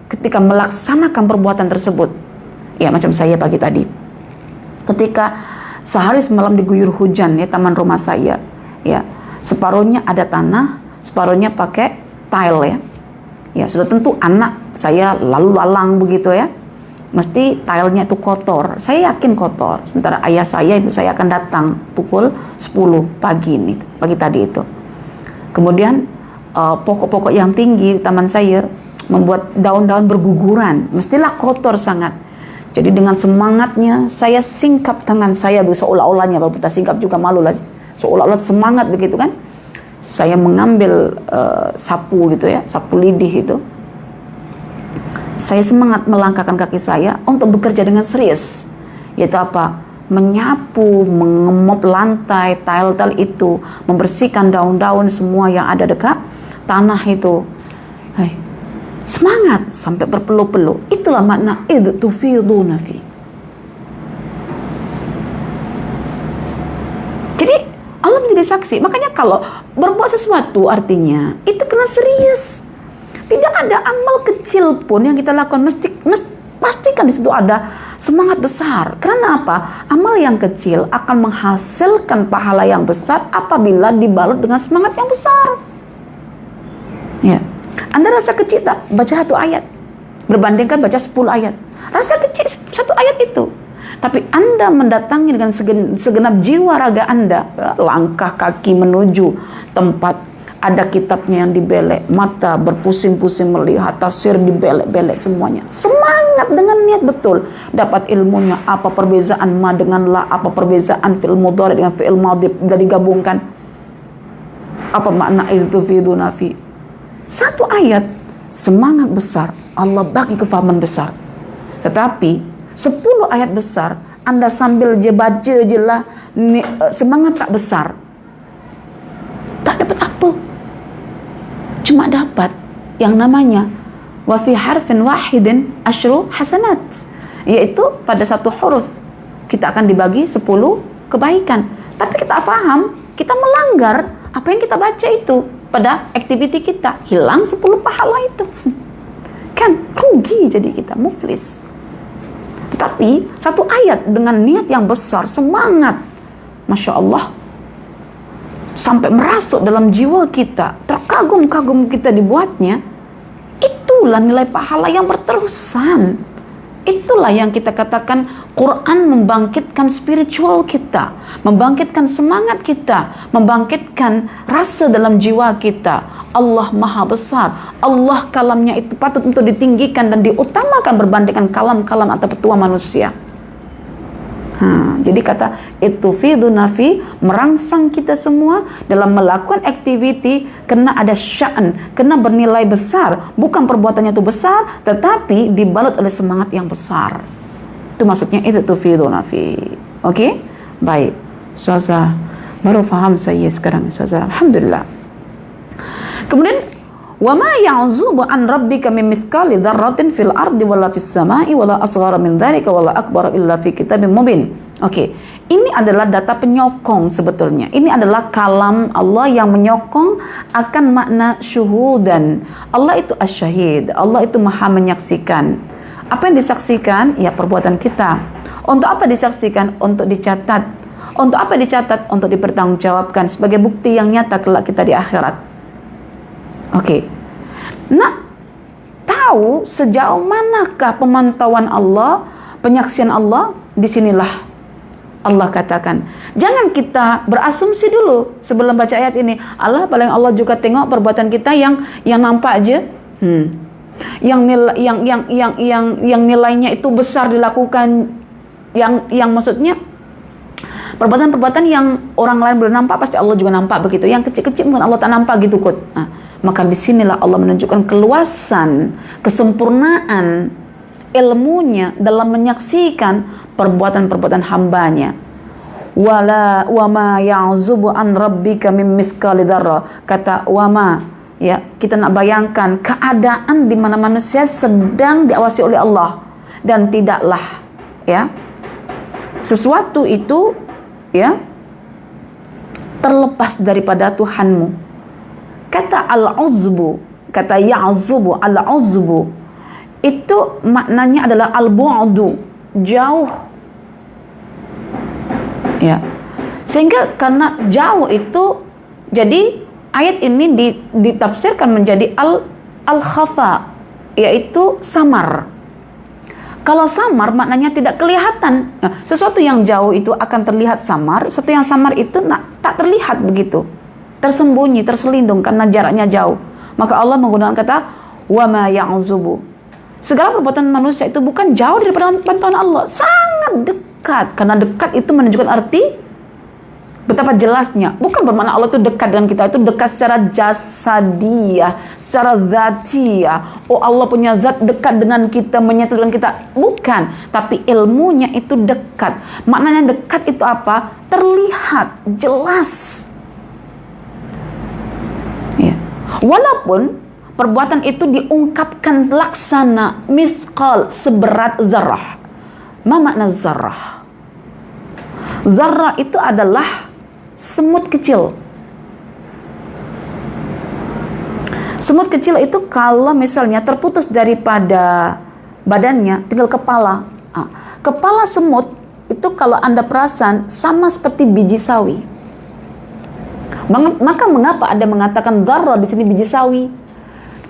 ketika melaksanakan perbuatan tersebut. Ya, macam saya pagi tadi ketika sehari semalam diguyur hujan ya, taman rumah saya ya, separuhnya ada tanah, separuhnya pakai tile ya. Ya, sudah tentu anak saya lalu lalang begitu ya, mesti tilenya itu kotor. Saya yakin kotor. Sementara ayah saya, ibu saya akan datang pukul 10 pagi tadi itu. Kemudian pokok-pokok yang tinggi di taman saya membuat daun-daun berguguran, mestilah kotor sangat. Jadi dengan semangatnya saya singkap tangan saya seolah-olahnya, kalau kita singkap juga malu lah, seolah-olah semangat begitu kan. Saya mengambil sapu gitu ya, sapu lidih itu. Saya semangat melangkahkan kaki saya untuk bekerja dengan serius, yaitu apa? Menyapu, mengemop lantai, tile-tile itu, membersihkan daun-daun semua yang ada dekat tanah itu. Semangat sampai berpeluh-peluh. Itulah makna idh tufiduna fi. Jadi Allah menjadi saksi. Makanya kalau berbuat sesuatu artinya itu kena serius. Tidak ada amal kecil pun yang kita lakukan pastikan di situ ada semangat besar. Karena apa? Amal yang kecil akan menghasilkan pahala yang besar apabila dibalut dengan semangat yang besar. Ya. Anda rasa kecil tak baca 1 ayat berbandingkan baca 10 ayat. Rasa kecil 1 ayat itu. Tapi Anda mendatangi dengan segenap jiwa raga Anda, langkah kaki menuju tempat ada kitabnya yang dibelek, mata berpusing-pusing melihat, tafsir dibelek-belek semuanya. Semangat dengan niat betul. Dapat ilmunya, apa perbezaan ma dengan la, apa perbezaan fi'il mudhari dengan fi'il madhi, sudah digabungkan. Apa makna itu fiduna fi? 1 ayat, semangat besar, Allah bagi kefahaman besar. Tetapi 10 ayat besar, Anda sambil baca je lah, semangat tak besar. Tak dapat apa. Cuma dapat yang namanya wa fi harfin wahidin asyru hasanat, yaitu pada 1 huruf kita akan dibagi 10 kebaikan. Tapi kita faham, kita melanggar apa yang kita baca itu pada activity kita, hilang 10 pahala itu. Kan rugi jadi kita, muflis. Tetapi satu ayat dengan niat yang besar, semangat, Masya Allah, sampai merasuk dalam jiwa kita, terkagum-kagum kita dibuatnya, itulah nilai pahala yang berterusan. Itulah yang kita katakan Quran membangkitkan spiritual kita, membangkitkan semangat kita, membangkitkan rasa dalam jiwa kita. Allah Maha Besar, Allah kalamnya itu patut untuk ditinggikan dan diutamakan berbandingkan kalam-kalam atau petua manusia. Jadi kata itu fiduna fi, merangsang kita semua dalam melakukan activity kena ada sya'an, kena bernilai besar, bukan perbuatannya itu besar tetapi dibalut oleh semangat yang besar. Itu maksudnya itu fiduna fi. Oke? Baik. Ustazah baru faham saya sekarang, Ustazah. Alhamdulillah. Kemudian wa ma ya'zubu an rabbika min mithqali dzarratin fil ardi wala fis sama'i wala asghara min dzalika wala akbar illa fi kitabim mubin. Oke, ini adalah data penyokong sebetulnya. Ini adalah kalam Allah yang menyokong akan makna syuhudan. Allah itu asyahid, Allah itu maha menyaksikan. Apa yang disaksikan? Ya perbuatan kita. Untuk apa disaksikan? Untuk dicatat. Untuk apa dicatat? Untuk dipertanggungjawabkan sebagai bukti yang nyata kelak kita di akhirat. Oke, nak tahu sejauh manakah pemantauan Allah, penyaksian Allah? Disinilah Allah katakan, jangan kita berasumsi dulu sebelum baca ayat ini. Allah juga tengok perbuatan kita yang nampak aja, yang nilainya itu besar dilakukan, yang maksudnya perbuatan-perbuatan yang orang lain belum nampak pasti Allah juga nampak begitu. Yang kecil-kecil mungkin Allah tak nampak gitu kot. Maka disinilah Allah menunjukkan keluasan, kesempurnaan ilmunya dalam menyaksikan perbuatan-perbuatan hambanya. Wa ma ya'zubu an rabbika min mithqali dzarrah. Kata wa ma, ya, kita nak bayangkan keadaan di mana manusia sedang diawasi oleh Allah dan tidaklah, ya, sesuatu itu, ya, terlepas daripada Tuhanmu. Kata al-uzbu, kata ya'zubu, al-uzbu itu maknanya adalah al-bu'du, jauh. Ya. Sehingga karena jauh itu, jadi ayat ini ditafsirkan menjadi al-khafa, yaitu samar. Kalau samar maknanya tidak kelihatan. Nah, sesuatu yang jauh itu akan terlihat samar, sesuatu yang samar itu tak terlihat begitu. Tersembunyi, terselindung karena jaraknya jauh. Maka Allah menggunakan kata wa ma ya'zubu. Segala perbuatan manusia itu bukan jauh daripada pantauan Allah, sangat dekat. Karena dekat itu menunjukkan arti betapa jelasnya. Bukan bermakna Allah itu dekat dengan kita, itu dekat secara jasadiyah, secara zatiyah. Oh, Allah punya zat dekat dengan kita, menyatu dengan kita. Bukan, tapi ilmunya itu dekat. Maknanya dekat itu apa? Terlihat, jelas. Ya. Walaupun perbuatan itu diungkapkan laksana misqal, seberat zarrah. Ma makna zarrah? Zarrah itu adalah semut kecil. Semut kecil itu kalau misalnya terputus daripada badannya, tinggal kepala. Kepala semut itu kalau Anda perasan sama seperti biji sawi. Maka mengapa ada mengatakan dzarrah di sini biji sawi?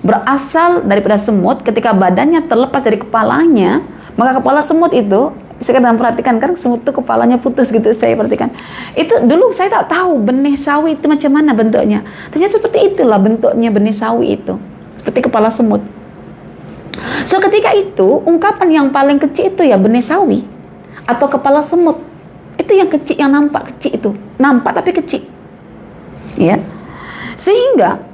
Berasal daripada semut, ketika badannya terlepas dari kepalanya, maka kepala semut itu, saya kadang perhatikan kan semut itu kepalanya putus gitu, saya perhatikan. Itu dulu saya tak tahu benih sawi itu macam mana bentuknya. Ternyata seperti itulah bentuknya benih sawi itu, seperti kepala semut. So ketika itu ungkapan yang paling kecil itu ya benih sawi atau kepala semut. Itu yang kecil, yang nampak kecil itu, nampak tapi kecil. Ya, sehingga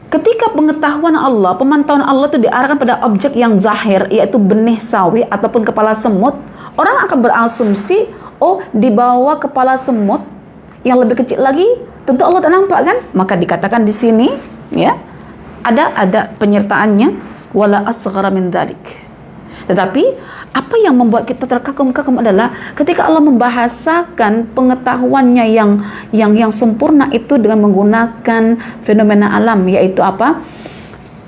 ketika pengetahuan Allah, pemantauan Allah itu diarahkan pada objek yang zahir, yaitu benih sawi ataupun kepala semut, orang akan berasumsi, oh di bawah kepala semut yang lebih kecil lagi, tentu Allah tak nampak kan? Maka dikatakan di sini, ya, ada penyertaannya, wala asghara min dzalik. Tetapi apa yang membuat kita terkagum-kagum adalah ketika Allah membahasakan pengetahuannya yang sempurna itu dengan menggunakan fenomena alam, yaitu apa?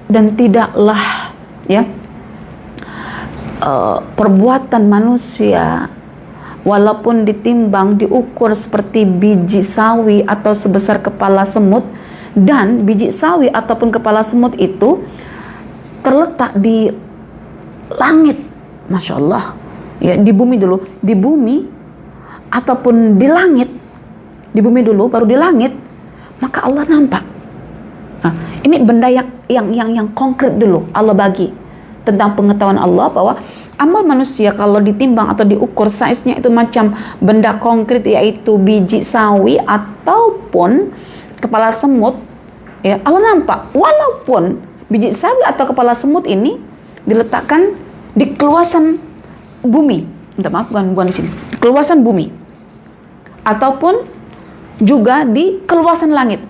Dan tidaklah ya perbuatan manusia walaupun ditimbang, diukur seperti biji sawi atau sebesar kepala semut, dan biji sawi ataupun kepala semut itu terletak di langit, Masya Allah ya, di bumi dulu, di bumi ataupun di langit, di bumi dulu baru di langit, maka Allah nampak. Nah, ini benda yang konkret dulu Allah bagi tentang pengetahuan Allah, bahwa amal manusia kalau ditimbang atau diukur size-nya itu macam benda konkret, yaitu biji sawi ataupun kepala semut ya, Allah nampak walaupun biji sawi atau kepala semut ini diletakkan di keluasan bumi, minta maaf, bukan di sini, di keluasan bumi ataupun juga di keluasan langit.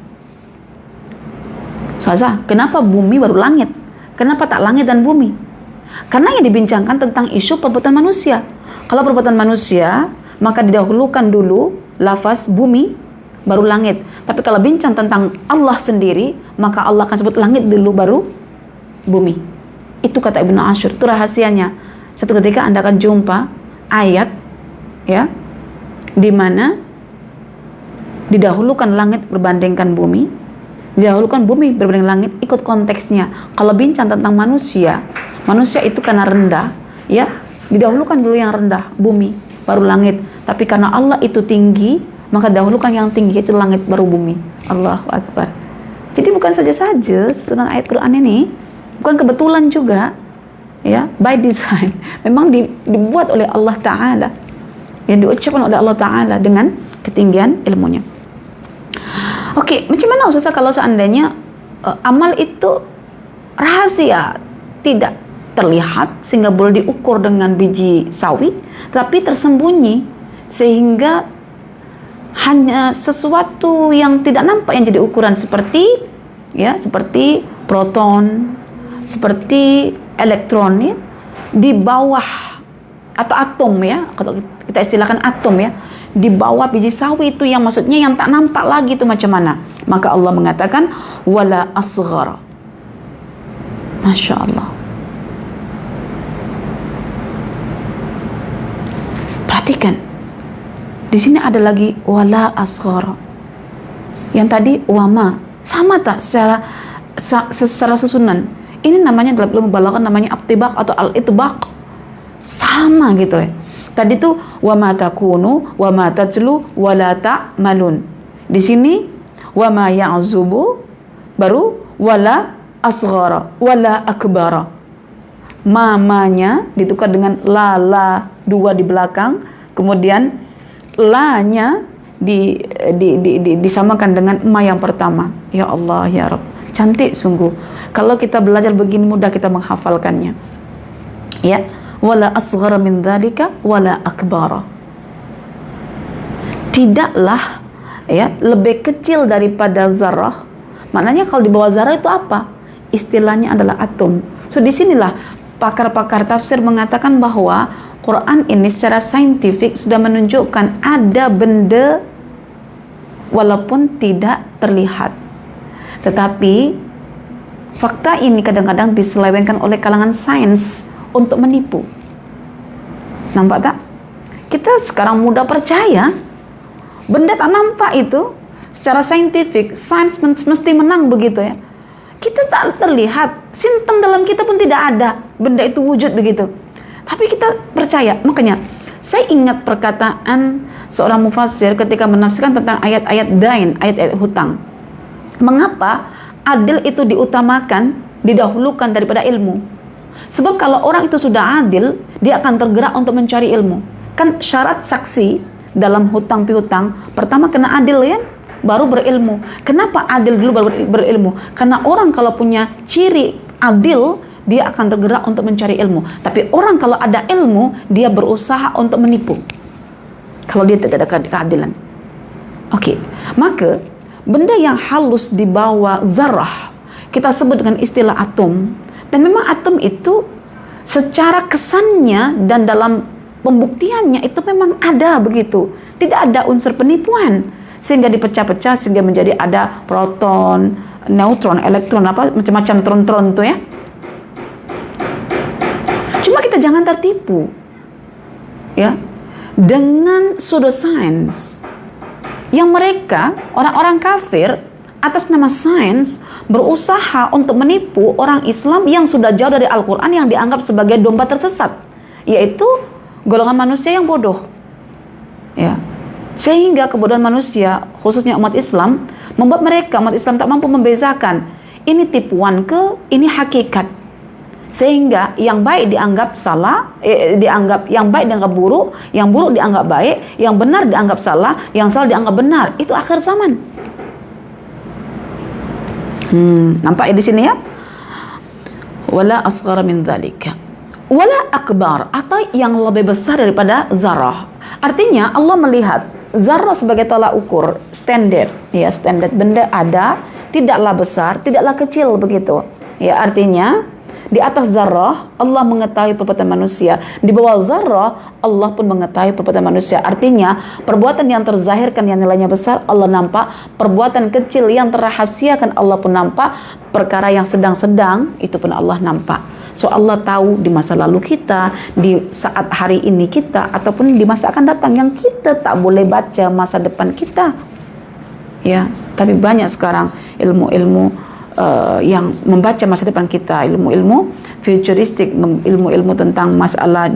Sasa, kenapa bumi baru langit? Kenapa tak langit dan bumi? Karena yang dibincangkan tentang isu perbuatan manusia. Kalau perbuatan manusia, maka didahulukan dulu lafaz bumi, baru langit. Tapi kalau bincang tentang Allah sendiri, maka Allah akan sebut langit dulu, baru bumi. Itu kata Ibnu Ashur, itu rahasianya. Satu ketika Anda akan jumpa ayat ya, di mana didahulukan langit berbandingkan bumi, didahulukan bumi berbanding langit, ikut konteksnya. Kalau bincang tentang manusia, manusia itu karena rendah ya, didahulukan dulu yang rendah, bumi, baru langit. Tapi karena Allah itu tinggi, maka dahulukan yang tinggi, itu langit baru bumi. Allahu Akbar. Jadi bukan saja-saja susunan ayat Quran ini, bukan kebetulan juga ya, by design. Memang dibuat oleh Allah Ta'ala, yang diucapkan oleh Allah Ta'ala dengan ketinggian ilmunya. Oke, macam mana Ustazah kalau seandainya amal itu rahasia, tidak terlihat sehingga boleh diukur dengan biji sawi, tapi tersembunyi sehingga hanya sesuatu yang tidak nampak yang jadi ukuran, seperti ya, seperti proton, seperti elektron ya, di bawah, atau atom ya, kalau kita istilahkan atom ya, di bawah biji sawi itu, yang maksudnya yang tak nampak lagi itu macam mana. Maka Allah mengatakan wala asghara. Masya Allah. Perhatikan, di sini ada lagi wala asghara. Yang tadi wama, sama tak secara susunan? Ini namanya dalam ilmu balaghah namanya at-tibaq atau al-itbaq. Sama gitu ya. Tadi tuh wa ma takunu wa ma tajlu wa la ta'malun. Di sini wa ma ya'zubu, baru wala asghara wala akbara. Mamanya ditukar dengan la dua di belakang, kemudian la-nya disamakan dengan ma yang pertama. Ya Allah ya Rabb, cantik sungguh. Kalau kita belajar begini mudah kita menghafalkannya. Ya, wala asghara min dzalika wala akbara. Tidaklah ya lebih kecil daripada zarah. Maknanya kalau di bawah zarah itu apa? Istilahnya adalah atom. So disinilah pakar-pakar tafsir mengatakan bahwa Quran ini secara saintifik sudah menunjukkan ada benda walaupun tidak terlihat. Tetapi fakta ini kadang-kadang diselewengkan oleh kalangan sains untuk menipu. Nampak tak? Kita sekarang mudah percaya benda tak nampak itu secara saintifik, sains mesti menang begitu ya. Kita tak terlihat, simptom dalam kita pun tidak ada, benda itu wujud begitu. Tapi kita percaya. Makanya saya ingat perkataan seorang mufassir ketika menafsirkan tentang ayat-ayat dain, ayat-ayat hutang. Mengapa adil itu diutamakan, didahulukan daripada ilmu? Sebab kalau orang itu sudah adil, dia akan tergerak untuk mencari ilmu. Kan syarat saksi dalam hutang piutang, pertama kena adil ya, baru berilmu. Kenapa adil dulu baru berilmu? Karena orang kalau punya ciri adil, dia akan tergerak untuk mencari ilmu. Tapi orang kalau ada ilmu, dia berusaha untuk menipu kalau dia tidak ada keadilan. Oke, maka benda yang halus di bawah zarah kita sebut dengan istilah atom. Dan memang atom itu secara kesannya dan dalam pembuktiannya itu memang ada begitu. Tidak ada unsur penipuan sehingga dipecah-pecah sehingga menjadi ada proton, neutron, elektron, apa macam-macam tron-tron tuh ya. Cuma kita jangan tertipu ya dengan pseudoscience yang mereka orang-orang kafir atas nama sains berusaha untuk menipu orang Islam yang sudah jauh dari Al-Quran yang dianggap sebagai domba tersesat, yaitu golongan manusia yang bodoh ya. Sehingga kebodohan manusia khususnya umat Islam membuat mereka umat Islam tak mampu membezakan ini tipuan ke ini hakikat, sehingga yang baik dianggap salah, yang baik dianggap buruk, yang buruk dianggap baik, yang benar dianggap salah, yang salah dianggap benar. Itu akhir zaman. Nampak ya di sini ya? Wala asghara min dzalika. Wala akbar, atau yang lebih besar daripada zarah. Artinya Allah melihat zarah sebagai tolak ukur, standar, ya, standar benda ada, tidaklah besar, tidaklah kecil begitu. Ya, artinya di atas zarah Allah mengetahui perbuatan manusia, di bawah zarah Allah pun mengetahui perbuatan manusia. Artinya perbuatan yang terzahirkan yang nilainya besar Allah nampak, perbuatan kecil yang terrahasiakan Allah pun nampak, perkara yang sedang-sedang itu pun Allah nampak. So Allah tahu di masa lalu kita, di saat hari ini kita, ataupun di masa akan datang yang kita tak boleh baca masa depan kita. Ya, tapi banyak sekarang ilmu-ilmu yang membaca masa depan kita, ilmu-ilmu futuristik, ilmu-ilmu tentang masalah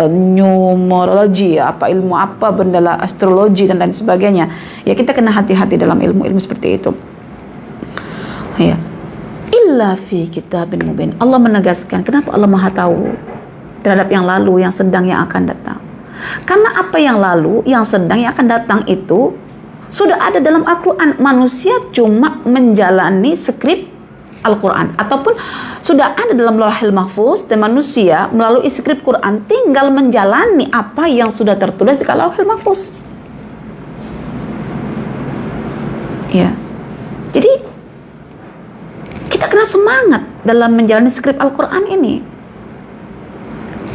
numerologi, apa ilmu apa bendalah astrologi dan lain sebagainya. Ya, kita kena hati-hati dalam ilmu-ilmu seperti itu. Ya. Illa fi kitabin mubin. Allah menegaskan, kenapa Allah Maha tahu terhadap yang lalu, yang sedang, yang akan datang. Karena apa yang lalu, yang sedang, yang akan datang itu sudah ada dalam Al-Quran. Manusia cuma menjalani skrip Al-Quran, ataupun sudah ada dalam Lauhul Mahfuz, dan manusia melalui skrip Quran tinggal menjalani apa yang sudah tertulis di Lauhul Mahfuz. Ya. Jadi kita kena semangat dalam menjalani skrip Al-Quran ini.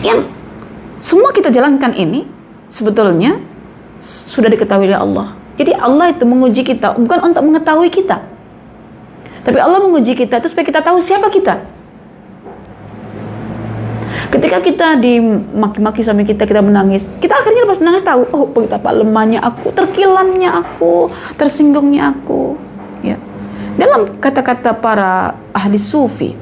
Yang semua kita jalankan ini sebetulnya sudah diketahui oleh Allah. Jadi Allah itu menguji kita bukan untuk mengetahui kita, tapi Allah menguji kita itu supaya kita tahu siapa kita. Ketika kita dimaki-maki suami kita, kita menangis, kita akhirnya lepas menangis tahu, oh betapa lemahnya aku, terkilannya aku, tersinggungnya aku. Ya. Dalam kata-kata para ahli sufi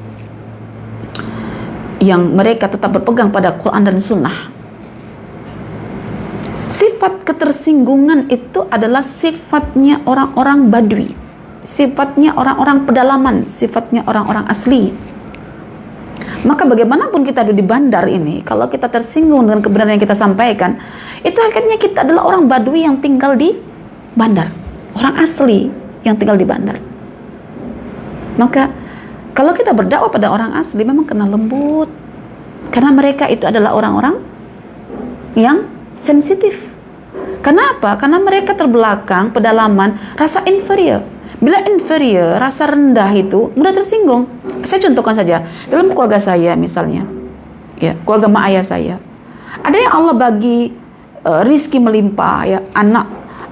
yang mereka tetap berpegang pada Quran dan Sunnah, sifat ketersinggungan itu adalah sifatnya orang-orang Badui, sifatnya orang-orang pedalaman, sifatnya orang-orang asli. Maka bagaimanapun kita ada di bandar ini, kalau kita tersinggung dengan kebenaran yang kita sampaikan, itu akhirnya kita adalah orang Badui yang tinggal di bandar, orang asli yang tinggal di bandar. Maka kalau kita berdakwah pada orang asli memang kena lembut, karena mereka itu adalah orang-orang yang sensitif. Kenapa? Karena mereka terbelakang pedalaman rasa inferior. Bila inferior, rasa rendah itu mudah tersinggung. Saya contohkan saja dalam keluarga saya misalnya, ya, keluarga mak ayah saya, ada yang Allah bagi rizki melimpah, ya,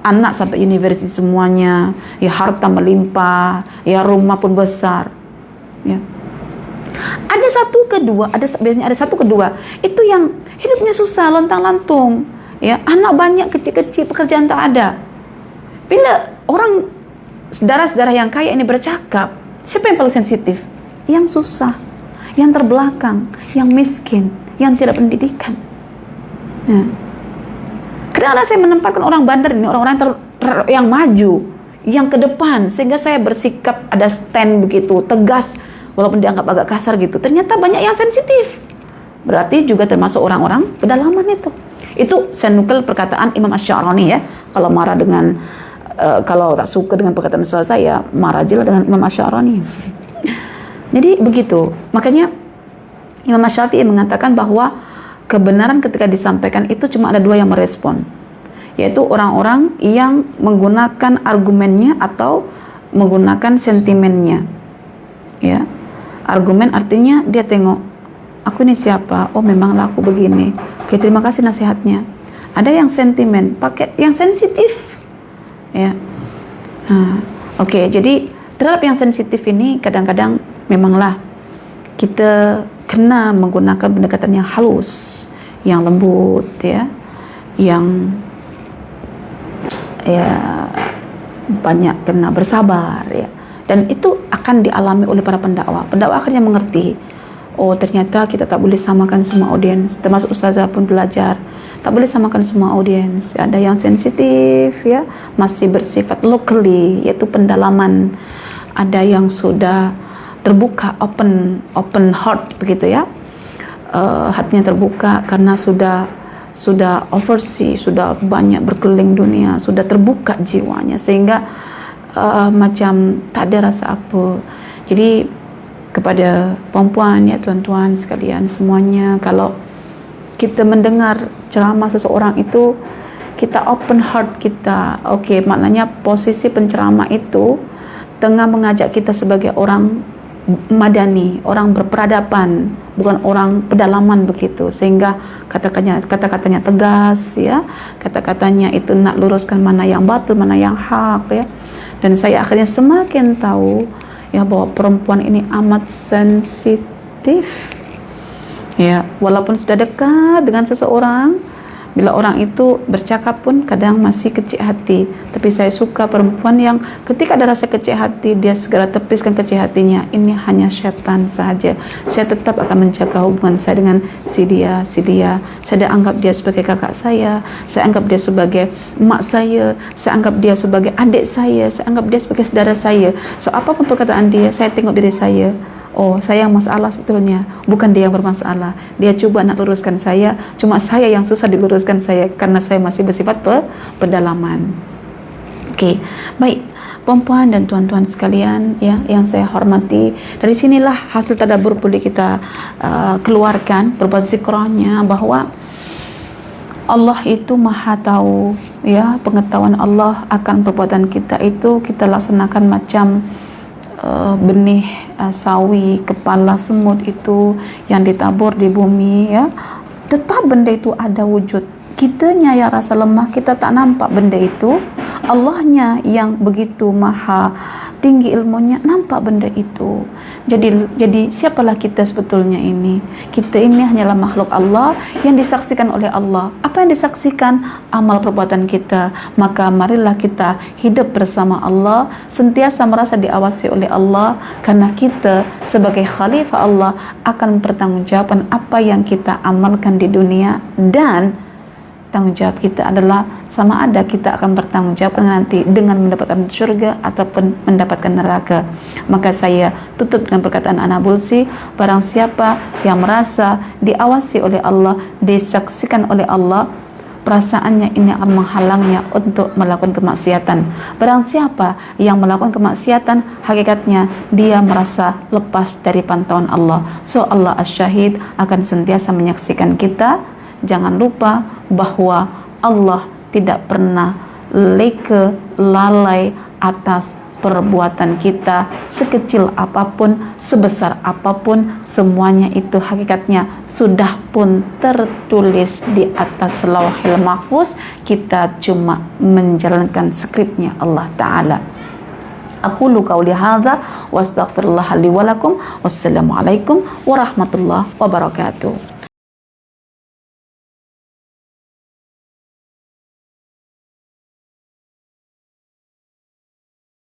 anak sampai university semuanya, ya, harta melimpah, ya, rumah pun besar, ya. Ada biasanya ada satu kedua itu yang hidupnya susah, lontang-lantung, ya, anak banyak kecil-kecil, pekerjaan tak ada. Bila orang saudara-saudara yang kaya ini bercakap, siapa yang paling sensitif? Yang susah, yang terbelakang, yang miskin, yang tidak pendidikan. Ya. Kadang-kadang saya menempatkan orang bandar ini, orang-orang yang maju, yang ke depan, sehingga saya bersikap ada stand begitu, tegas, walaupun dianggap agak kasar gitu. Ternyata banyak yang sensitif. Berarti juga termasuk orang-orang pedalaman itu. Itu saya nukil perkataan Imam Asy-Sya'rani ya. Kalau marah dengan, kalau tak suka dengan perkataan saya, marah aja lah dengan Imam Asy-Sya'rani. Jadi begitu. Makanya Imam Asy-Syafi'i mengatakan bahwa kebenaran ketika disampaikan itu cuma ada dua yang merespon, yaitu orang-orang yang menggunakan argumennya atau menggunakan sentimennya. Ya, argumen artinya dia tengok aku ini siapa? Oh memanglah aku begini. Oke, terima kasih nasihatnya. Ada yang sentimen, pakai yang sensitif, ya. Oke, jadi terhadap yang sensitif ini kadang-kadang memanglah kita kena menggunakan pendekatan yang halus, yang lembut, ya, yang banyak kena bersabar, ya. Dan itu akan dialami oleh para pendakwah. Pendakwah akhirnya mengerti, oh ternyata kita tak boleh samakan semua audiens, termasuk ustazah pun belajar, tak boleh samakan semua audiens. Ada yang sensitif, ya, masih bersifat locally, yaitu pendalaman. Ada yang sudah terbuka, open heart, begitu ya, hatinya terbuka karena sudah overseas, sudah banyak berkeliling dunia, sudah terbuka jiwanya, sehingga macam tak ada rasa apa. Jadi kepada perempuan, ya tuan-tuan sekalian semuanya, kalau kita mendengar ceramah seseorang itu, kita open heart kita. Okey, maknanya posisi penceramah itu tengah mengajak kita sebagai orang madani, orang berperadaban, bukan orang pedalaman begitu, sehingga kata-katanya tegas, ya, kata-katanya itu nak luruskan mana yang batil, mana yang hak, ya. Dan saya akhirnya semakin tahu, ya, bahwa perempuan ini amat sensitif, ya, walaupun sudah dekat dengan seseorang, bila orang itu bercakap pun kadang masih kecil hati. Tapi saya suka perempuan yang ketika ada rasa kecil hati, dia segera tepiskan kecil hatinya. Ini hanya syaitan saja. Saya tetap akan menjaga hubungan saya dengan si dia. Saya anggap dia sebagai kakak saya anggap dia sebagai mak saya anggap dia sebagai adik saya anggap dia sebagai saudara saya. So apapun perkataan dia, saya tengok diri saya. Oh, saya yang masalah sebetulnya, bukan dia yang bermasalah. Dia cuba nak luruskan saya, cuma saya yang susah diluruskan saya, karena saya masih bersifat pedalaman. Okey, baik perempuan dan tuan-tuan sekalian, ya, yang saya hormati, dari sinilah hasil tadabbur boleh kita keluarkan, berbuat zikrahnya, bahwa Allah itu maha tahu, ya, pengetahuan Allah akan perbuatan kita itu kita laksanakan macam benih sawi kepala semut itu yang ditabur di bumi, ya, tetap benda itu ada wujud. Kitanya yang rasa lemah, kita tak nampak benda itu. Allahnya yang begitu maha tinggi ilmunya nampak benda itu. Jadi siapalah kita sebetulnya ini? Kita ini hanyalah makhluk Allah yang disaksikan oleh Allah. Apa yang disaksikan? Amal perbuatan kita. Maka marilah kita hidup bersama Allah, sentiasa merasa diawasi oleh Allah, karena kita sebagai khalifah Allah akan mempertanggungjawabkan apa yang kita amalkan di dunia, dan tanggung jawab kita adalah sama ada kita akan bertanggung jawab nanti dengan mendapatkan surga ataupun mendapatkan neraka. Maka saya tutup dengan perkataan Ana Bulsi, barang siapa yang merasa diawasi oleh Allah, disaksikan oleh Allah, perasaannya ini akan menghalangnya untuk melakukan kemaksiatan. Barang siapa yang melakukan kemaksiatan, hakikatnya dia merasa lepas dari pantauan Allah. So Allah Asy-Syahid akan sentiasa menyaksikan kita. Jangan lupa bahwa Allah tidak pernah leka lalai atas perbuatan kita, sekecil apapun, sebesar apapun, semuanya itu hakikatnya sudah pun tertulis di atas Lauhil Mahfuz. Kita cuma menjalankan skripnya Allah Ta'ala. Aqulu qauli hadza wa astaghfirullah li wa lakum. Wassalamualaikum warahmatullahi wabarakatuh.